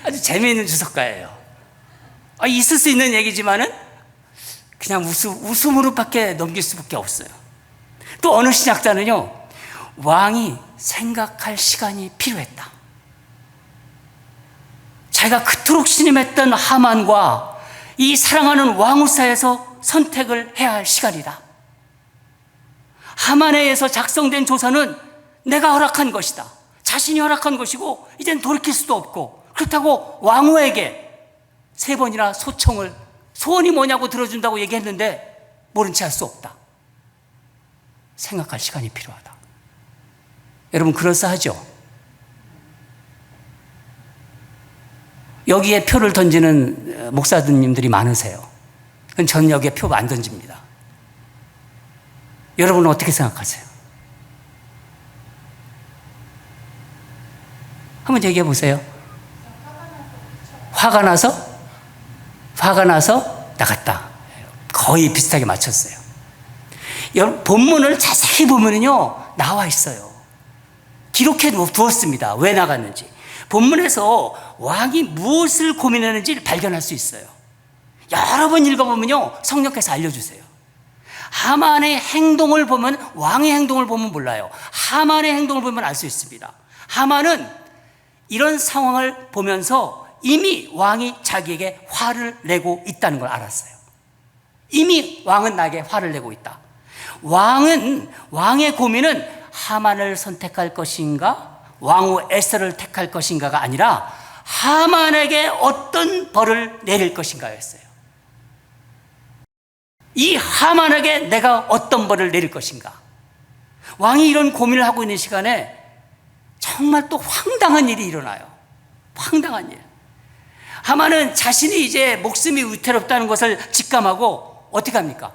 아주 재미있는 주석가예요. 있을 수 있는 얘기지만은 그냥 웃음으로밖에 넘길 수밖에 없어요. 또 어느 신학자는요, 왕이 생각할 시간이 필요했다. 자기가 그토록 신임했던 하만과 이 사랑하는 왕후 사이에서 선택을 해야 할 시간이다. 하만에 의해서 작성된 조서는 내가 허락한 것이다. 자신이 허락한 것이고 이젠 돌이킬 수도 없고, 그렇다고 왕후에게 3번이나 소원이 뭐냐고 들어준다고 얘기했는데 모른 채 할 수 없다. 생각할 시간이 필요하다. 여러분, 그럴싸하죠? 여기에 표를 던지는 목사님들이 많으세요. 전 여기에 표 안 던집니다. 여러분은 어떻게 생각하세요? 한번 얘기해 보세요. 화가 나서 나갔다. 거의 비슷하게 맞췄어요. 여러분, 본문을 자세히 보면요, 나와 있어요. 기록해 두었습니다. 왜 나갔는지. 본문에서 왕이 무엇을 고민했는지 발견할 수 있어요. 여러 번 읽어보면요, 성령께서 알려주세요. 하만의 행동을 보면, 왕의 행동을 보면 몰라요. 하만의 행동을 보면 알 수 있습니다. 하만은 이런 상황을 보면서 이미 왕이 자기에게 화를 내고 있다는 걸 알았어요. 이미 왕은 나에게 화를 내고 있다. 왕의 고민은 하만을 선택할 것인가, 왕후 에스더를 택할 것인가가 아니라 하만에게 어떤 벌을 내릴 것인가였어요. 이 하만에게 내가 어떤 벌을 내릴 것인가. 왕이 이런 고민을 하고 있는 시간에 정말 또 황당한 일이 일어나요. 황당한 일. 하만은 자신이 이제 목숨이 위태롭다는 것을 직감하고 어떻게 합니까?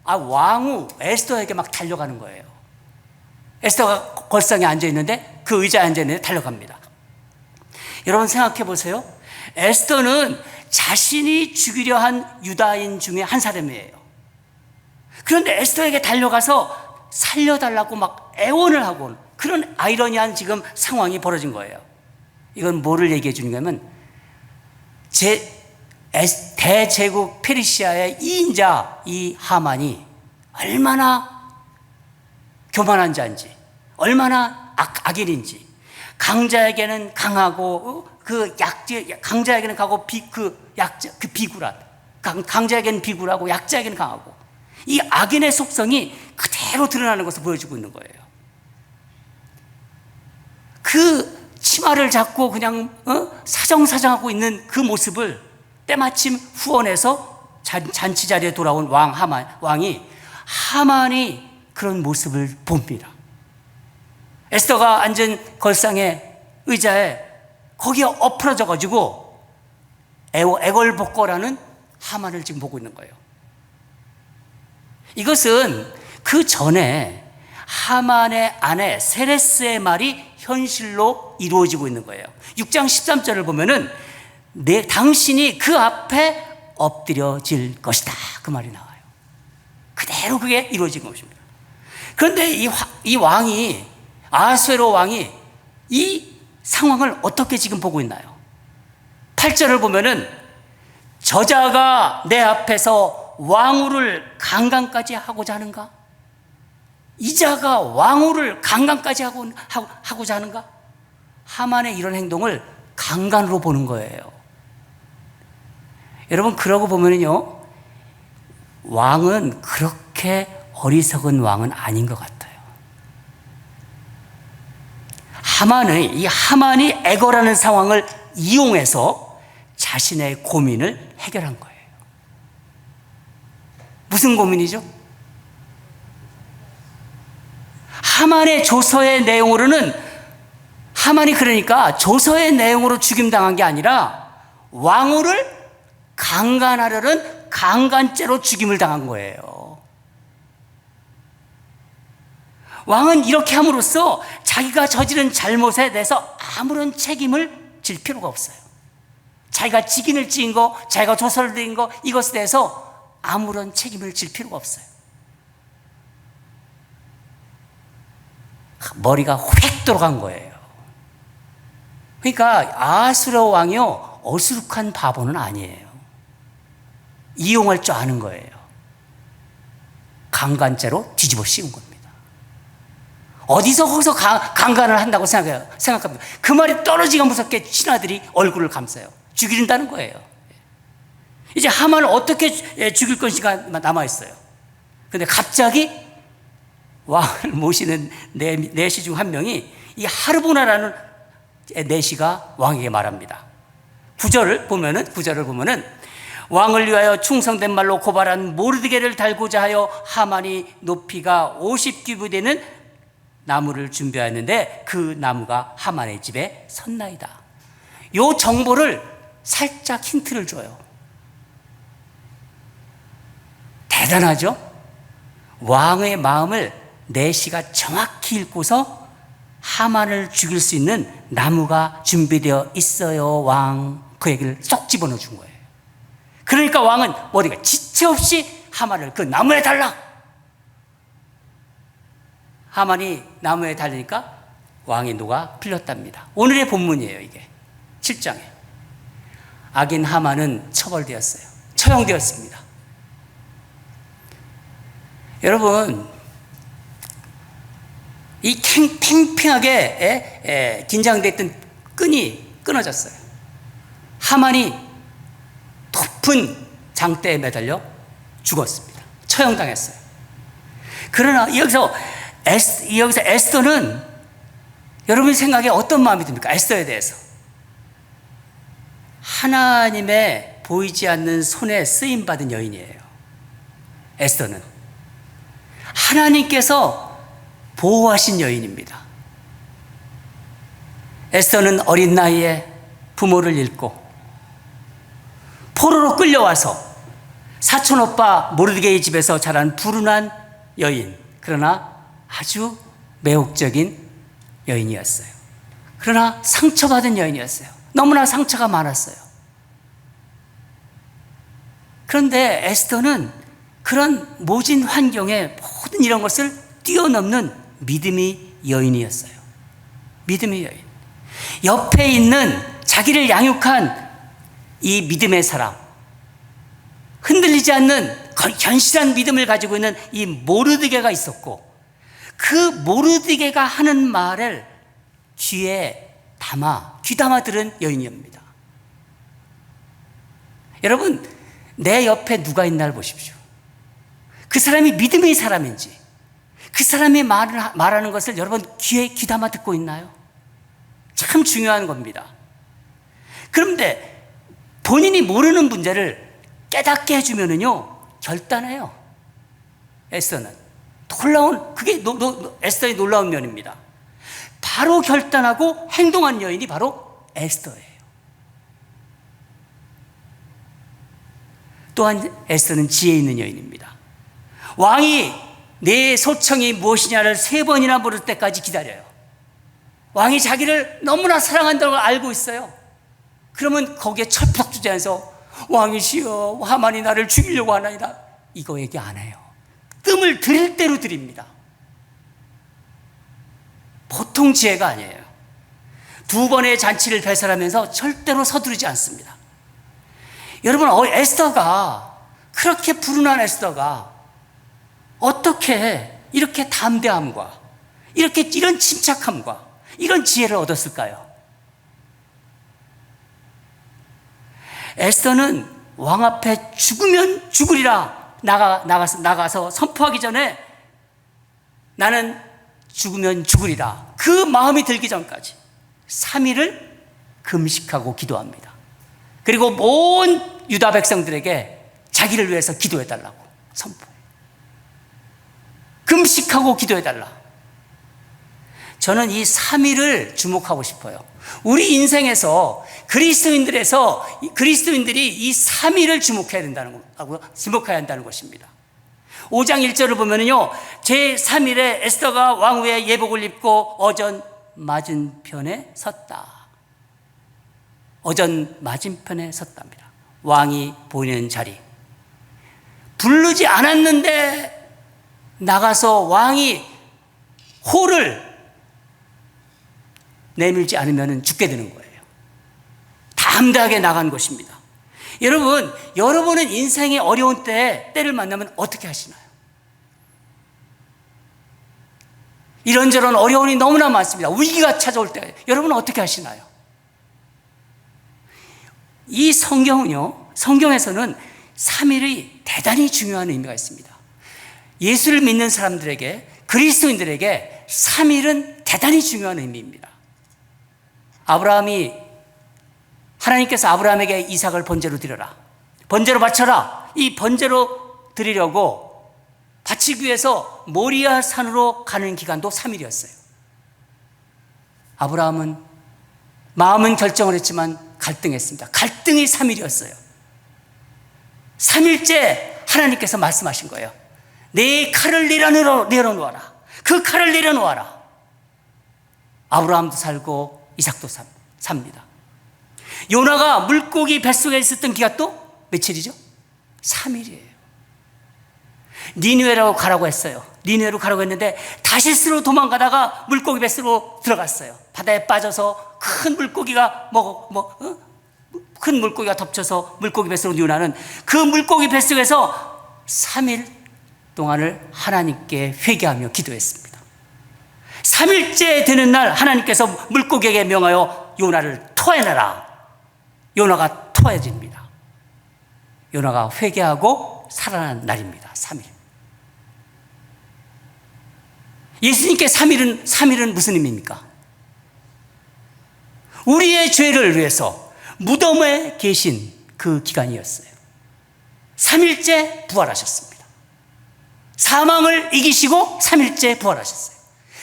왕후 에스더에게 막 달려가는 거예요. 에스더가 걸상에 앉아있는데, 그 의자에 앉아있는데 달려갑니다. 여러분 생각해 보세요. 에스더는 자신이 죽이려 한 유다인 중에 한 사람이에요. 그런데 에스더에게 달려가서 살려달라고 막 애원을 하고, 그런 아이러니한 지금 상황이 벌어진 거예요. 이건 뭐를 얘기해 주는 거냐면, 대제국 페르시아의 2인자 이 하만이 얼마나 교만한 자인지, 얼마나 악인인지, 강자에게는 강하고 강자에게는 강하고 비굴한, 강자에게는 비굴하고 약자에게는 강하고, 이 악인의 속성이 그대로 드러나는 것을 보여주고 있는 거예요. 그 치마를 잡고 그냥 사정사정하고 있는 그 모습을 때마침 후원해서 잔치 자리에 돌아온 왕이 하만이 그런 모습을 봅니다. 에스더가 앉은 걸상의 의자에 거기에 엎어져 가지고 애걸복걸하는 하만을 지금 보고 있는 거예요. 이것은 그 전에 하만의 아내 세레스의 말이 현실로 이루어지고 있는 거예요. 6장 13절을 보면은 당신이 그 앞에 엎드려질 것이다, 그 말이 나와요. 그대로 그게 이루어진 것입니다. 그런데 이 왕이, 아하수에로 왕이 이 상황을 어떻게 지금 보고 있나요? 8절을 보면은 저자가 내 앞에서 왕후를 강간까지 하고자 하는가? 이자가 왕후를 강간까지 하고자 하는가? 하만의 이런 행동을 강간으로 보는 거예요. 여러분, 그러고 보면요, 왕은 그렇게 어리석은 왕은 아닌 것 같아요. 하만이 애걸하는 상황을 이용해서 자신의 고민을 해결한 거예요. 무슨 고민이죠? 하만의 조서의 내용으로는, 하만이 그러니까 조서의 내용으로 죽임당한 게 아니라 왕후를 강간하려는 강간죄로 죽임을 당한 거예요. 왕은 이렇게 함으로써 자기가 저지른 잘못에 대해서 아무런 책임을 질 필요가 없어요. 자기가 직인을 지은 거, 자기가 조서를 드린 거, 이것에 대해서 아무런 책임을 질 필요가 없어요. 머리가 휙 돌아간 거예요. 그러니까 아하수에로 왕이요, 어수룩한 바보는 아니에요. 이용할 줄 아는 거예요. 강간죄로 뒤집어 씌운 겁니다. 어디서 거기서 강간을 한다고 생각합니다. 그 말이 떨어지기가 무섭게 신하들이 얼굴을 감싸요. 죽인다는 거예요. 이제 하만을 어떻게 죽일 것인가 남아있어요. 그런데 갑자기 왕을 모시는 내시 중 한 명이 이 하르보나라는 내시가 왕에게 말합니다. 9절을 보면은 왕을 위하여 충성된 말로 고발한 모르드게를 달고자 하여 하만이 높이가 50규빗 되는 나무를 준비하였는데 그 나무가 하만의 집에 섰나이다. 요 정보를 살짝 힌트를 줘요. 대단하죠? 왕의 마음을 내시가 정확히 읽고서 하만을 죽일 수 있는 나무가 준비되어 있어요, 왕. 그 얘기를 쏙 집어넣어 준 거예요. 그러니까 왕은 머리가 지체 없이 하만을 그 나무에 달라. 하만이 나무에 달리니까 왕의 노가 풀렸답니다. 오늘의 본문이에요, 이게. 7장에. 악인 하만은 처벌되었어요. 처형되었습니다. 여러분, 이 팽팽하게 긴장됐던 끈이 끊어졌어요. 하만이 높은 장대에 매달려 죽었습니다. 처형당했어요. 그러나 여기서 에스더는 여러분 생각에 어떤 마음이 듭니까? 에스더에 대해서. 하나님의 보이지 않는 손에 쓰임받은 여인이에요. 에스더는. 하나님께서 보호하신 여인입니다. 에스더는 어린 나이에 부모를 잃고 포로로 끌려와서 사촌오빠 모르드게의 집에서 자란 불운한 여인, 그러나 아주 매혹적인 여인이었어요. 그러나 상처받은 여인이었어요. 너무나 상처가 많았어요. 그런데 에스더는 그런 모진 환경에 모든 이런 것을 뛰어넘는 믿음의 여인이었어요. 믿음의 여인. 옆에 있는 자기를 양육한 이 믿음의 사람, 흔들리지 않는 견실한 믿음을 가지고 있는 이 모르드게가 있었고, 그 모르드게가 하는 말을 귀담아 들은 여인입니다. 여러분, 내 옆에 누가 있나를 보십시오. 그 사람이 믿음의 사람인지, 그 사람이 말하는 것을 여러분 귀에 귀담아 듣고 있나요? 참 중요한 겁니다. 그런데 본인이 모르는 문제를 깨닫게 해주면은요, 결단해요. 에스더는. 그게 에스더의 놀라운 면입니다. 바로 결단하고 행동한 여인이 바로 에스더예요. 또한 에스더는 지혜 있는 여인입니다. 왕이 내 소청이 무엇이냐를 3번이나 물을 때까지 기다려요. 왕이 자기를 너무나 사랑한다는 걸 알고 있어요. 그러면 거기에 철푸덕 주저앉아서 왕이시여, 하만이 나를 죽이려고 하나이다, 이거 얘기 안 해요. 뜸을 들일 대로 드립니다. 보통 지혜가 아니에요. 2번의 잔치를 배설하면서 절대로 서두르지 않습니다. 여러분, 에스더가, 그렇게 불운한 에스더가 어떻게 이렇게 담대함과 이런 침착함과 이런 지혜를 얻었을까요? 에스더는 왕 앞에 죽으면 죽으리라 나가서 선포하기 전에 나는 죽으면 죽으리라, 그 마음이 들기 전까지 3일을 금식하고 기도합니다. 그리고 온 유다 백성들에게 자기를 위해서 기도해달라고 선포해요. 금식하고 기도해달라. 저는 이 3일을 주목하고 싶어요. 우리 인생에서 그리스도인들이 이 3일을 주목해야 한다는 것입니다. 5장 1절을 보면요, 제3일에 에스더가 왕후의 예복을 입고 어전 맞은편에 섰다. 어전 맞은편에 섰답니다. 왕이 보이는 자리. 부르지 않았는데 나가서 왕이 호를 내밀지 않으면 죽게 되는 거예요. 담대하게 나간 것입니다. 여러분은 인생의 어려운 때를 만나면 어떻게 하시나요? 이런저런 어려움이 너무나 많습니다. 위기가 찾아올 때 여러분은 어떻게 하시나요? 이 성경에서는 3일이 대단히 중요한 의미가 있습니다. 예수를 믿는 사람들에게, 그리스도인들에게 3일은 대단히 중요한 의미입니다. 하나님께서 아브라함에게 이삭을 번제로 드려라, 번제로 바쳐라, 이 번제로 드리려고 바치기 위해서 모리아 산으로 가는 기간도 3일이었어요. 아브라함은 마음은 결정을 했지만 갈등했습니다. 갈등이 3일이었어요. 3일째 하나님께서 말씀하신 거예요. 내 칼을 내려놓아라. 그 칼을 내려놓아라. 아브라함도 살고 이삭도 삽니다. 요나가 물고기 뱃속에 있었던 기간 또 며칠이죠? 3일이에요. 니느웨로 가라고 했어요. 니느웨로 가라고 했는데 다시스로 도망가다가 물고기 뱃속으로 들어갔어요. 바다에 빠져서 큰 물고기가 큰 물고기가 덮쳐서 물고기 뱃속으로 요나는 그 물고기 뱃속에서 3일 동안을 하나님께 회개하며 기도했습니다. 3일째 되는 날 하나님께서 물고기에게 명하여 요나를 토해내라. 요나가 토해집니다. 요나가 회개하고 살아난 날입니다. 3일. 예수님께 3일은 무슨 의미입니까? 우리의 죄를 위해서 무덤에 계신 그 기간이었어요. 3일째 부활하셨습니다. 사망을 이기시고 3일째 부활하셨어요.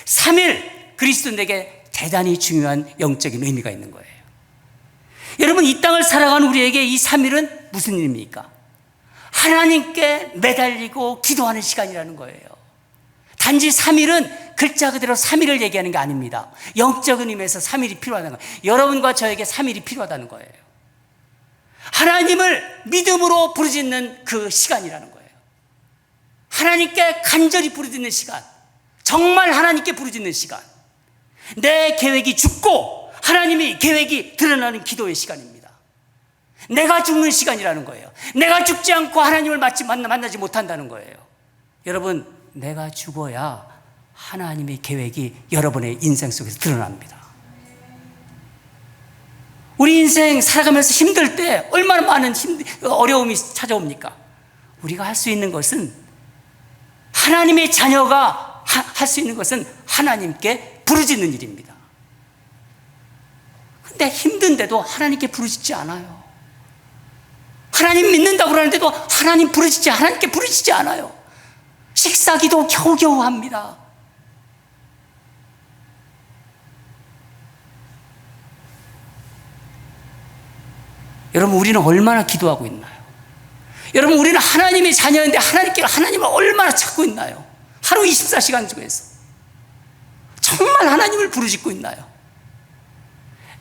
3일 그리스도인에게 대단히 중요한 영적인 의미가 있는 거예요. 여러분, 이 땅을 살아가는 우리에게 이 3일은 무슨 의미입니까? 하나님께 매달리고 기도하는 시간이라는 거예요. 단지 3일은 글자 그대로 3일을 얘기하는 게 아닙니다. 영적인 의미에서 3일이 필요하다는 거예요. 여러분과 저에게 3일이 필요하다는 거예요. 하나님을 믿음으로 부르짖는 그 시간이라는 거예요. 하나님께 간절히 부르짖는 시간, 정말 하나님께 부르짖는 시간, 내 계획이 죽고 하나님의 계획이 드러나는 기도의 시간입니다. 내가 죽는 시간이라는 거예요. 내가 죽지 않고 하나님을 만나지 못한다는 거예요. 여러분, 내가 죽어야 하나님의 계획이 여러분의 인생 속에서 드러납니다. 우리 인생 살아가면서 힘들 때 얼마나 많은 어려움이 찾아옵니까? 우리가 할 수 있는 것은, 하나님의 자녀가 할 수 있는 것은 하나님께 부르짖는 일입니다. 근데 힘든데도 하나님께 부르짖지 않아요. 하나님 믿는다고 그러는데도 하나님께 부르짖지 않아요. 식사기도 겨우겨우 합니다. 여러분, 우리는 얼마나 기도하고 있나요? 여러분, 우리는 하나님의 자녀인데 하나님을 얼마나 찾고 있나요? 하루 24시간 중에서 정말 하나님을 부르짖고 있나요?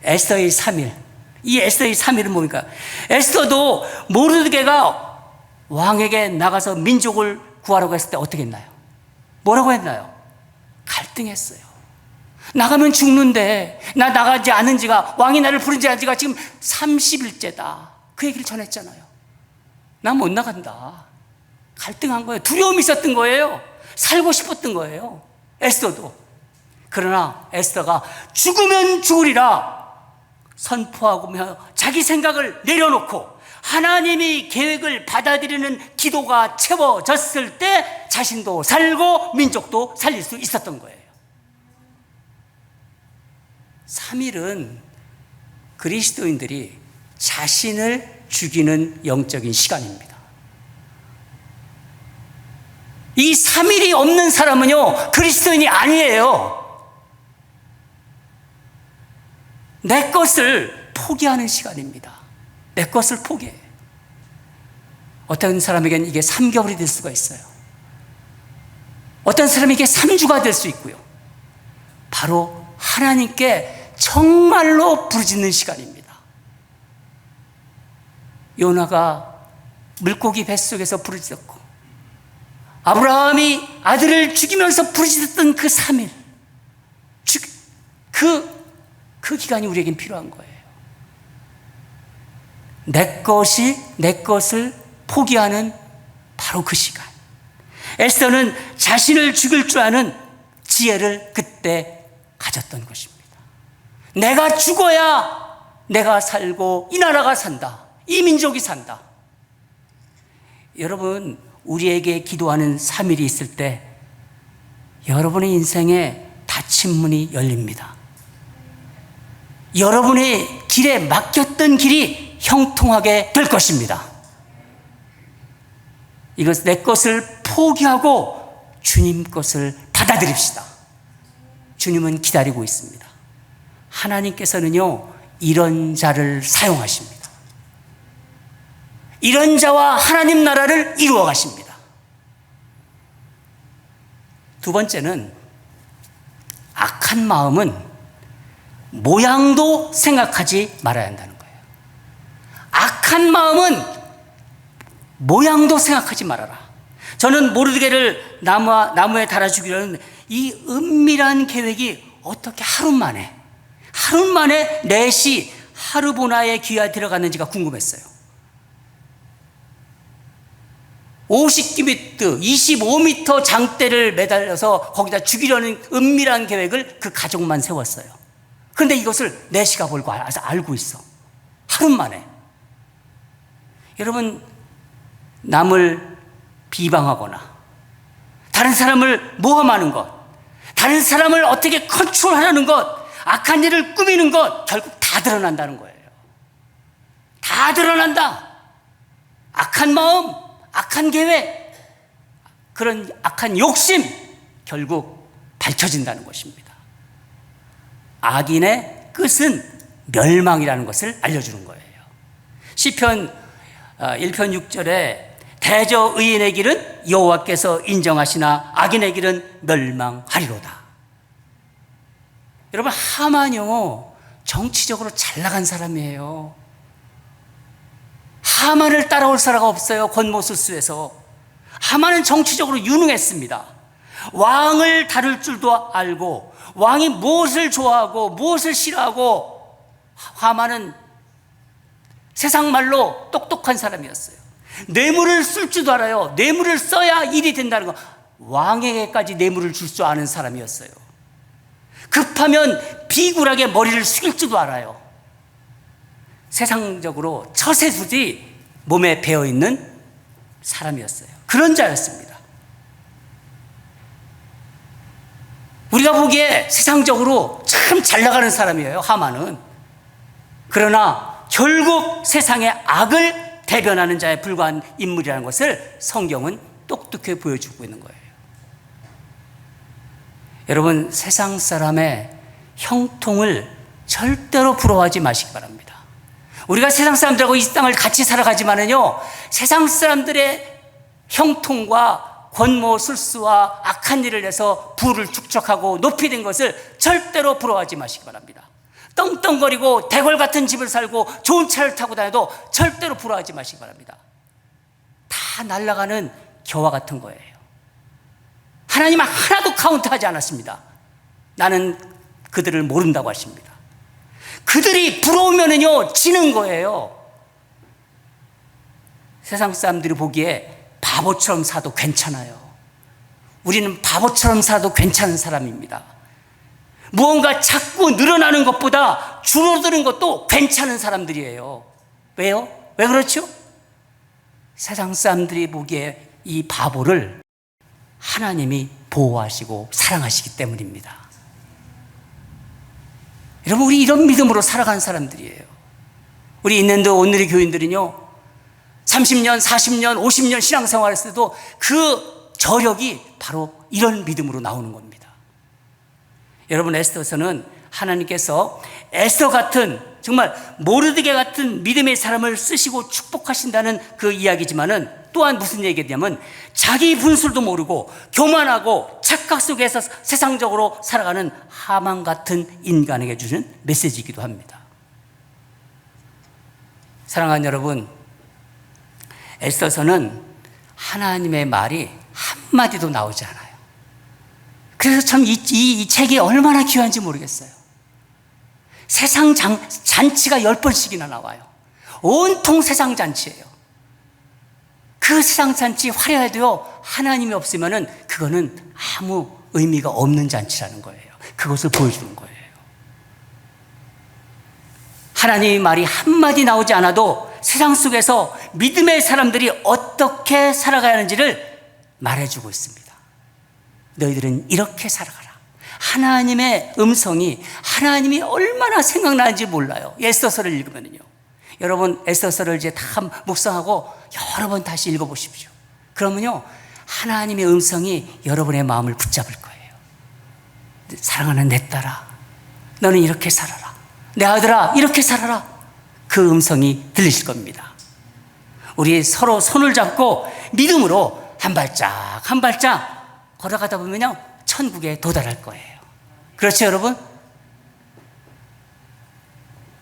에스더의 3일, 이 에스더의 3일은 뭡니까? 에스더도 모르드게가 왕에게 나가서 민족을 구하라고 했을 때 어떻게 했나요? 뭐라고 했나요? 갈등했어요. 나가면 죽는데 나 나가지 않은 지가, 왕이 나를 부른지 않은 지가 지금 30일째다. 그 얘기를 전했잖아요. 난 못 나간다. 갈등한 거예요. 두려움이 있었던 거예요. 살고 싶었던 거예요. 에스더도. 그러나 에스더가 죽으면 죽으리라 선포하고 자기 생각을 내려놓고 하나님의 계획을 받아들이는 기도가 채워졌을 때 자신도 살고 민족도 살릴 수 있었던 거예요. 3일은 그리스도인들이 자신을 죽이는 영적인 시간입니다. 이 3일이 없는 사람은요, 그리스도인이 아니에요. 내 것을 포기하는 시간입니다. 내 것을 포기해요. 어떤 사람에게는 이게 3개월이 될 수가 있어요. 어떤 사람에게 3주가 될 수 있고요. 바로 하나님께 정말로 부르짖는 시간입니다. 요나가 물고기 뱃속에서 부르짖었고, 아브라함이 아들을 죽이면서 부르짖었던 그 3일, 그 기간이 우리에겐 필요한 거예요. 내 것을 포기하는 바로 그 시간. 에스더는 자신을 죽일 줄 아는 지혜를 그때 가졌던 것입니다. 내가 죽어야 내가 살고 이 나라가 산다. 이 민족이 산다. 여러분, 우리에게 기도하는 3일이 있을 때 여러분의 인생에 닫힌 문이 열립니다. 여러분의 길에 막혔던 길이 형통하게 될 것입니다. 이것 내 것을 포기하고 주님 것을 받아들입시다. 주님은 기다리고 있습니다. 하나님께서는요, 이런 자를 사용하십니다. 이런 자와 하나님 나라를 이루어 가십니다. 두 번째는, 악한 마음은 모양도 생각하지 말아야 한다는 거예요. 악한 마음은 모양도 생각하지 말아라. 저는 모르드게를 나무에 달아주기로 하는 이 은밀한 계획이 어떻게 하루 만에 넷이 하르보나의 귀에 들어갔는지가 궁금했어요. 50규비트, 25m 장대를 매달려서 거기다 죽이려는 은밀한 계획을 그 가족만 세웠어요. 그런데 이것을 넷이가 벌고 알고 있어. 하루 만에. 여러분, 남을 비방하거나 다른 사람을 모함하는 것, 다른 사람을 어떻게 컨트롤하려는 것, 악한 일을 꾸미는 것, 결국 다 드러난다는 거예요. 다 드러난다. 악한 마음, 악한 계획, 그런 악한 욕심, 결국 밝혀진다는 것입니다. 악인의 끝은 멸망이라는 것을 알려주는 거예요. 시편 1편 6절에 대저 의인의 길은 여호와께서 인정하시나 악인의 길은 멸망하리로다. 여러분, 하만요 정치적으로 잘 나간 사람이에요. 하만을 따라올 사람이 없어요. 권모술수에서 하만은 정치적으로 유능했습니다. 왕을 다룰 줄도 알고, 왕이 무엇을 좋아하고 무엇을 싫어하고, 하만은 세상 말로 똑똑한 사람이었어요. 뇌물을 쓸 줄도 알아요. 뇌물을 써야 일이 된다는 거. 왕에게까지 뇌물을 줄 줄 아는 사람이었어요. 급하면 비굴하게 머리를 숙일 줄도 알아요. 세상적으로 처세술이 몸에 배어있는 사람이었어요. 그런 자였습니다. 우리가 보기에 세상적으로 참 잘 나가는 사람이에요, 하만은. 그러나 결국 세상의 악을 대변하는 자에 불과한 인물이라는 것을 성경은 똑똑히 보여주고 있는 거예요. 여러분, 세상 사람의 형통을 절대로 부러워하지 마시기 바랍니다. 우리가 세상 사람들하고 이 땅을 같이 살아가지만은요, 세상 사람들의 형통과 권모술수와 악한 일을 해서 부를 축적하고 높이 된 것을 절대로 부러워하지 마시기 바랍니다. 떵떵거리고 대궐 같은 집을 살고 좋은 차를 타고 다녀도 절대로 부러워하지 마시기 바랍니다. 다 날아가는 겨와 같은 거예요. 하나님은 하나도 카운트하지 않았습니다. 나는 그들을 모른다고 하십니다. 그들이 부러우면은요 지는 거예요. 세상 사람들이 보기에 바보처럼 사도 괜찮아요. 우리는 바보처럼 살아도 괜찮은 사람입니다. 무언가 자꾸 늘어나는 것보다 줄어드는 것도 괜찮은 사람들이에요. 왜요? 왜 그렇죠? 세상 사람들이 보기에 이 바보를 하나님이 보호하시고 사랑하시기 때문입니다. 여러분, 우리 이런 믿음으로 살아가는 사람들이에요. 우리 인랜드 오늘의 교인들은요 30년, 40년, 50년 신앙생활 했을 때도 그 저력이 바로 이런 믿음으로 나오는 겁니다. 여러분, 에스더서는 하나님께서 에스더 같은, 정말 모르드게 같은 믿음의 사람을 쓰시고 축복하신다는 그 이야기지만은 또한 무슨 얘기냐면 자기 분술도 모르고 교만하고 착각 속에서 세상적으로 살아가는 하만 같은 인간에게 주는 메시지이기도 합니다. 사랑하는 여러분, 에스더서는 하나님의 말이 한마디도 나오지 않아요. 그래서 참 이 책이 얼마나 귀한지 모르겠어요. 세상 잔치가 10번씩이나 나와요. 온통 세상 잔치예요. 그 세상 잔치 화려해도요 하나님이 없으면은 그거는 아무 의미가 없는 잔치라는 거예요. 그것을 보여주는 거예요. 하나님의 말이 한마디 나오지 않아도 세상 속에서 믿음의 사람들이 어떻게 살아가야 하는지를 말해주고 있습니다. 너희들은 이렇게 살아가라. 하나님의 음성이, 하나님이 얼마나 생각나는지 몰라요. 에스더서를 읽으면요. 여러분, 에스더서를 이제 다 묵상하고 여러 번 다시 읽어보십시오. 그러면요 하나님의 음성이 여러분의 마음을 붙잡을 거예요. 사랑하는 내 딸아, 너는 이렇게 살아라. 내 아들아, 이렇게 살아라. 그 음성이 들리실 겁니다. 우리 서로 손을 잡고 믿음으로 한 발짝 한 발짝 걸어가다 보면요 천국에 도달할 거예요. 그렇죠, 여러분?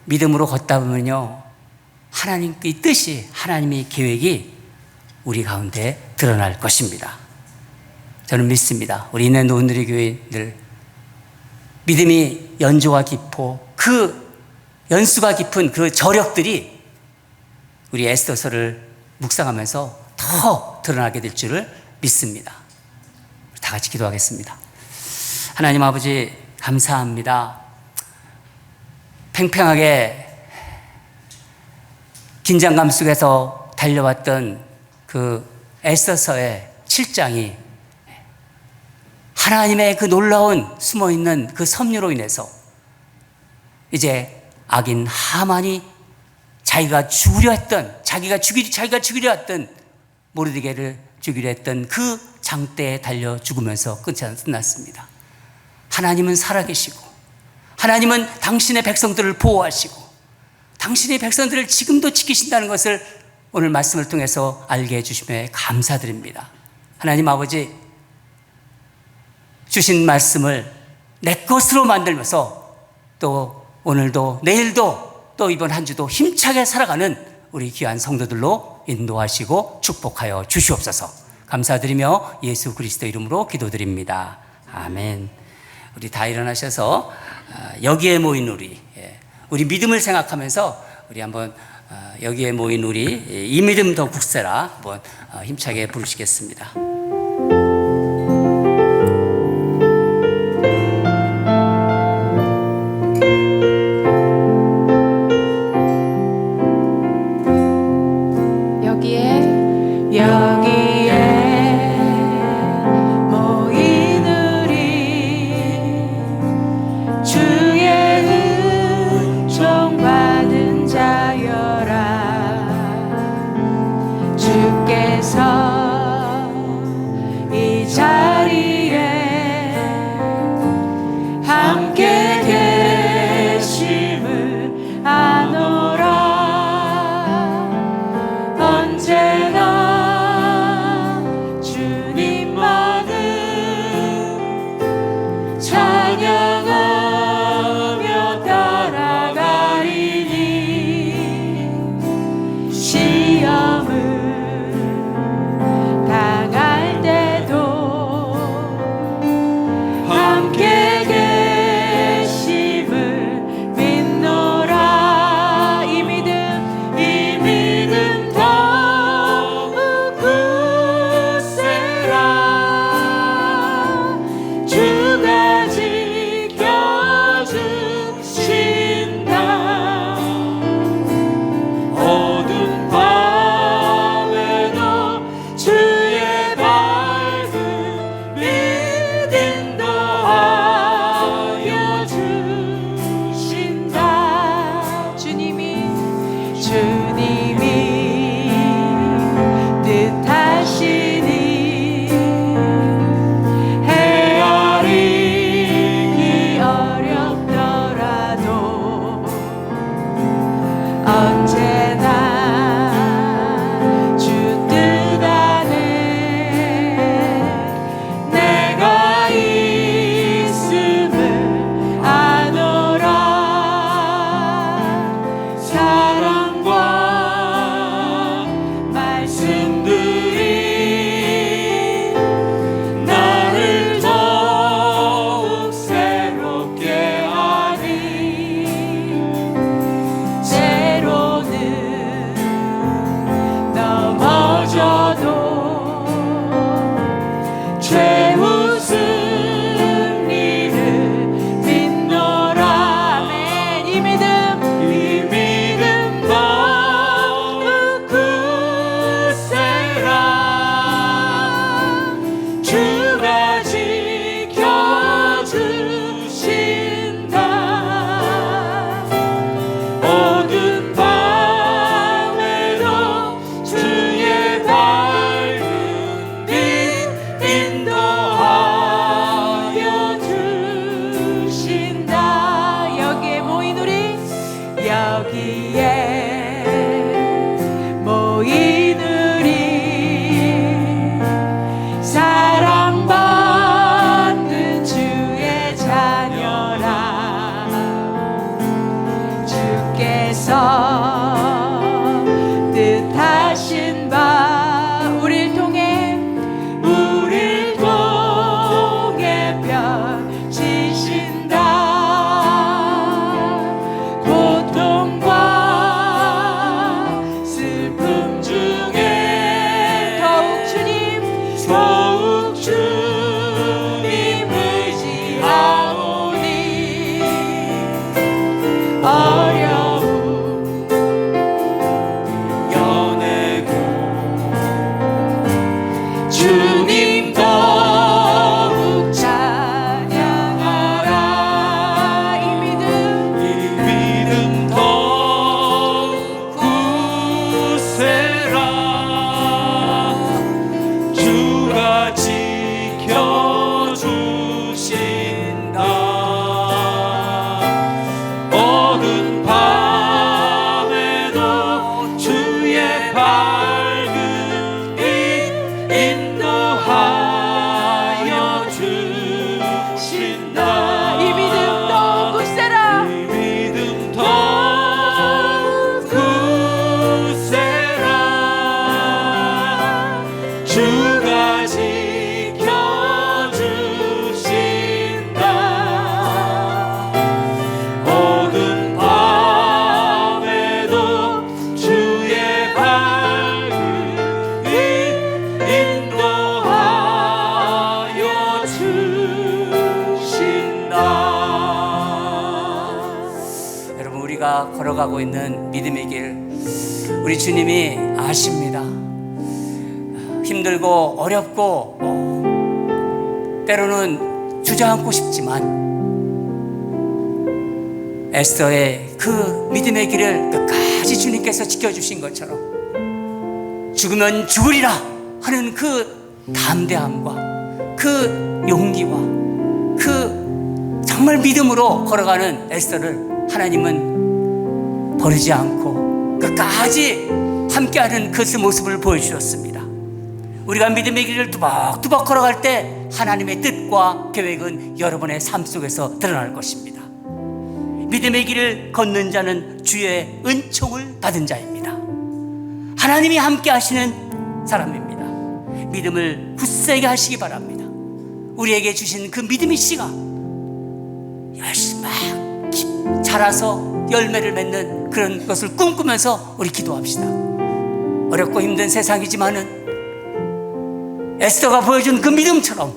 믿음으로 걷다 보면요, 하나님의 뜻이, 하나님의 계획이 우리 가운데 드러날 것입니다. 저는 믿습니다. 우리 있는 노은누리 교회들 믿음이 연조가 깊고 그 연수가 깊은 그 저력들이 우리 에스더서를 묵상하면서 더 드러나게 될 줄을 믿습니다. 다 같이 기도하겠습니다. 하나님 아버지, 감사합니다. 팽팽하게 긴장감 속에서 달려왔던 그 에스더서의 7장이 하나님의 그 놀라운 숨어있는 그 섭리로 인해서 이제 악인 하만이 자기가 죽이려 했던 모르드게를 죽이려 했던 그 장대에 달려 죽으면서 끝났습니다. 하나님은 살아계시고 하나님은 당신의 백성들을 보호하시고 당신의 백성들을 지금도 지키신다는 것을 오늘 말씀을 통해서 알게 해주심에 감사드립니다. 하나님 아버지, 주신 말씀을 내 것으로 만들면서 또 오늘도 내일도 또 이번 한 주도 힘차게 살아가는 우리 귀한 성도들로 인도하시고 축복하여 주시옵소서. 감사드리며 예수 그리스도 이름으로 기도드립니다. 아멘. 우리 다 일어나셔서 여기에 모인 우리 믿음을 생각하면서 우리 한번 여기에 모인 우리 이 믿음 더 굳세라 한번 힘차게 부르시겠습니다. 언제나 하신 바 우릴 통해 펴지신다. 고통과 슬픔 중에 더욱 주님 의지하오니 어려움 연애고 주님 더욱 찬양하라. 이 믿음 더욱 굳세라. 주가 지켜주신다. 어두운 밤에도 주의 밝은 빛 인도하여 주신다. 이 믿음 더욱 굳세라. 이 믿음 더욱 굳세라. 주가 지켜주신다. 어두운 밤에도 주의 밝은 빛 인도하여 주신다. 여러분, 우리가 걸어가고 있는 믿음의 길, 우리 주님이 아십니다. 힘들고 어렵고 때로는 주저앉고 싶지만 에스더의 그 믿음의 길을 끝까지 주님께서 지켜주신 것처럼 죽으면 죽으리라 하는 그 담대함과 그 용기와 그 정말 믿음으로 걸어가는 에스더를 하나님은 버리지 않고 끝까지 함께하는 그 모습을 보여주셨습니다. 우리가 믿음의 길을 뚜벅뚜벅 걸어갈 때 하나님의 뜻과 계획은 여러분의 삶 속에서 드러날 것입니다. 믿음의 길을 걷는 자는 주의 은총을 받은 자입니다. 하나님이 함께 하시는 사람입니다. 믿음을 굳세게 하시기 바랍니다. 우리에게 주신 그 믿음의 씨가 열심히 막 자라서 열매를 맺는 그런 것을 꿈꾸면서 우리 기도합시다. 어렵고 힘든 세상이지만은 에스더가 보여준 그 믿음처럼,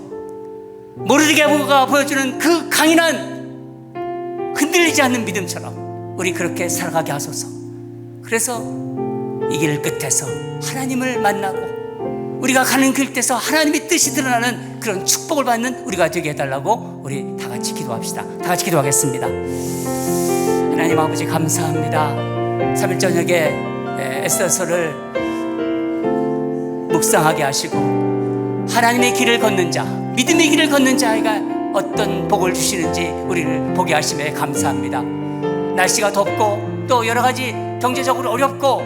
모르드게가 보여주는 그 강인한 흔들리지 않는 믿음처럼 우리 그렇게 살아가게 하소서. 그래서 이 길 끝에서 하나님을 만나고 우리가 가는 길 끝에서 하나님의 뜻이 드러나는 그런 축복을 받는 우리가 되게 해달라고 우리 다 같이 기도합시다. 다 같이 기도하겠습니다. 하나님 아버지, 감사합니다. 3일 저녁에 에스더서를 묵상하게 하시고 하나님의 길을 걷는 자, 믿음의 길을 걷는 자가 어떤 복을 주시는지 우리를 보게 하심에 감사합니다. 날씨가 덥고 또 여러 가지 경제적으로 어렵고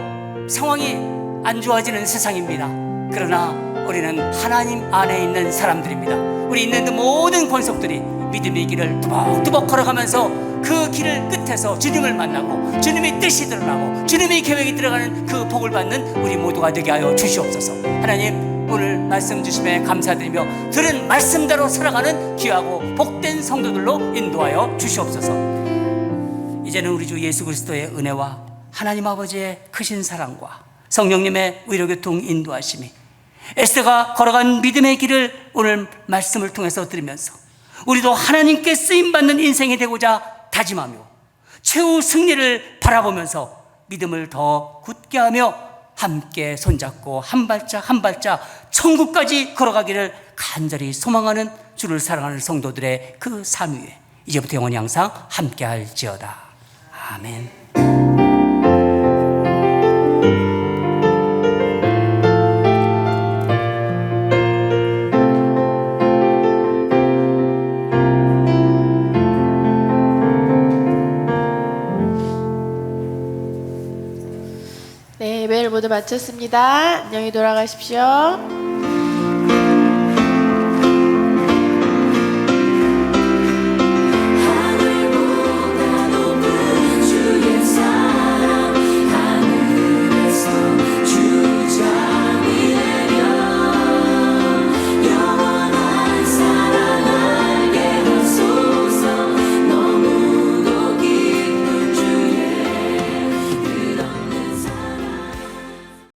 상황이 안 좋아지는 세상입니다. 그러나 우리는 하나님 안에 있는 사람들입니다. 우리 있는 그 모든 권속들이 믿음의 길을 뚜벅뚜벅 걸어가면서 그 길을 끝에서 주님을 만나고 주님의 뜻이 드러나고 주님의 계획이 들어가는 그 복을 받는 우리 모두가 되게 하여 주시옵소서. 하나님, 오늘 말씀 주심에 감사드리며 들은 말씀대로 살아가는 귀하고 복된 성도들로 인도하여 주시옵소서. 이제는 우리 주 예수 그리스도의 은혜와 하나님 아버지의 크신 사랑과 성령님의 위로교통 인도하심이 에스더가 걸어간 믿음의 길을 오늘 말씀을 통해서 들으면서 우리도 하나님께 쓰임받는 인생이 되고자 다짐하며 최후 승리를 바라보면서 믿음을 더 굳게 하며 함께 손잡고 한 발짝 한 발짝 천국까지 걸어가기를 간절히 소망하는 주를 사랑하는 성도들의 그 삶 위에 이제부터 영원히 항상 함께 할지어다. 아멘. 네, 예배를 모두 마쳤습니다. 안녕히 돌아가십시오.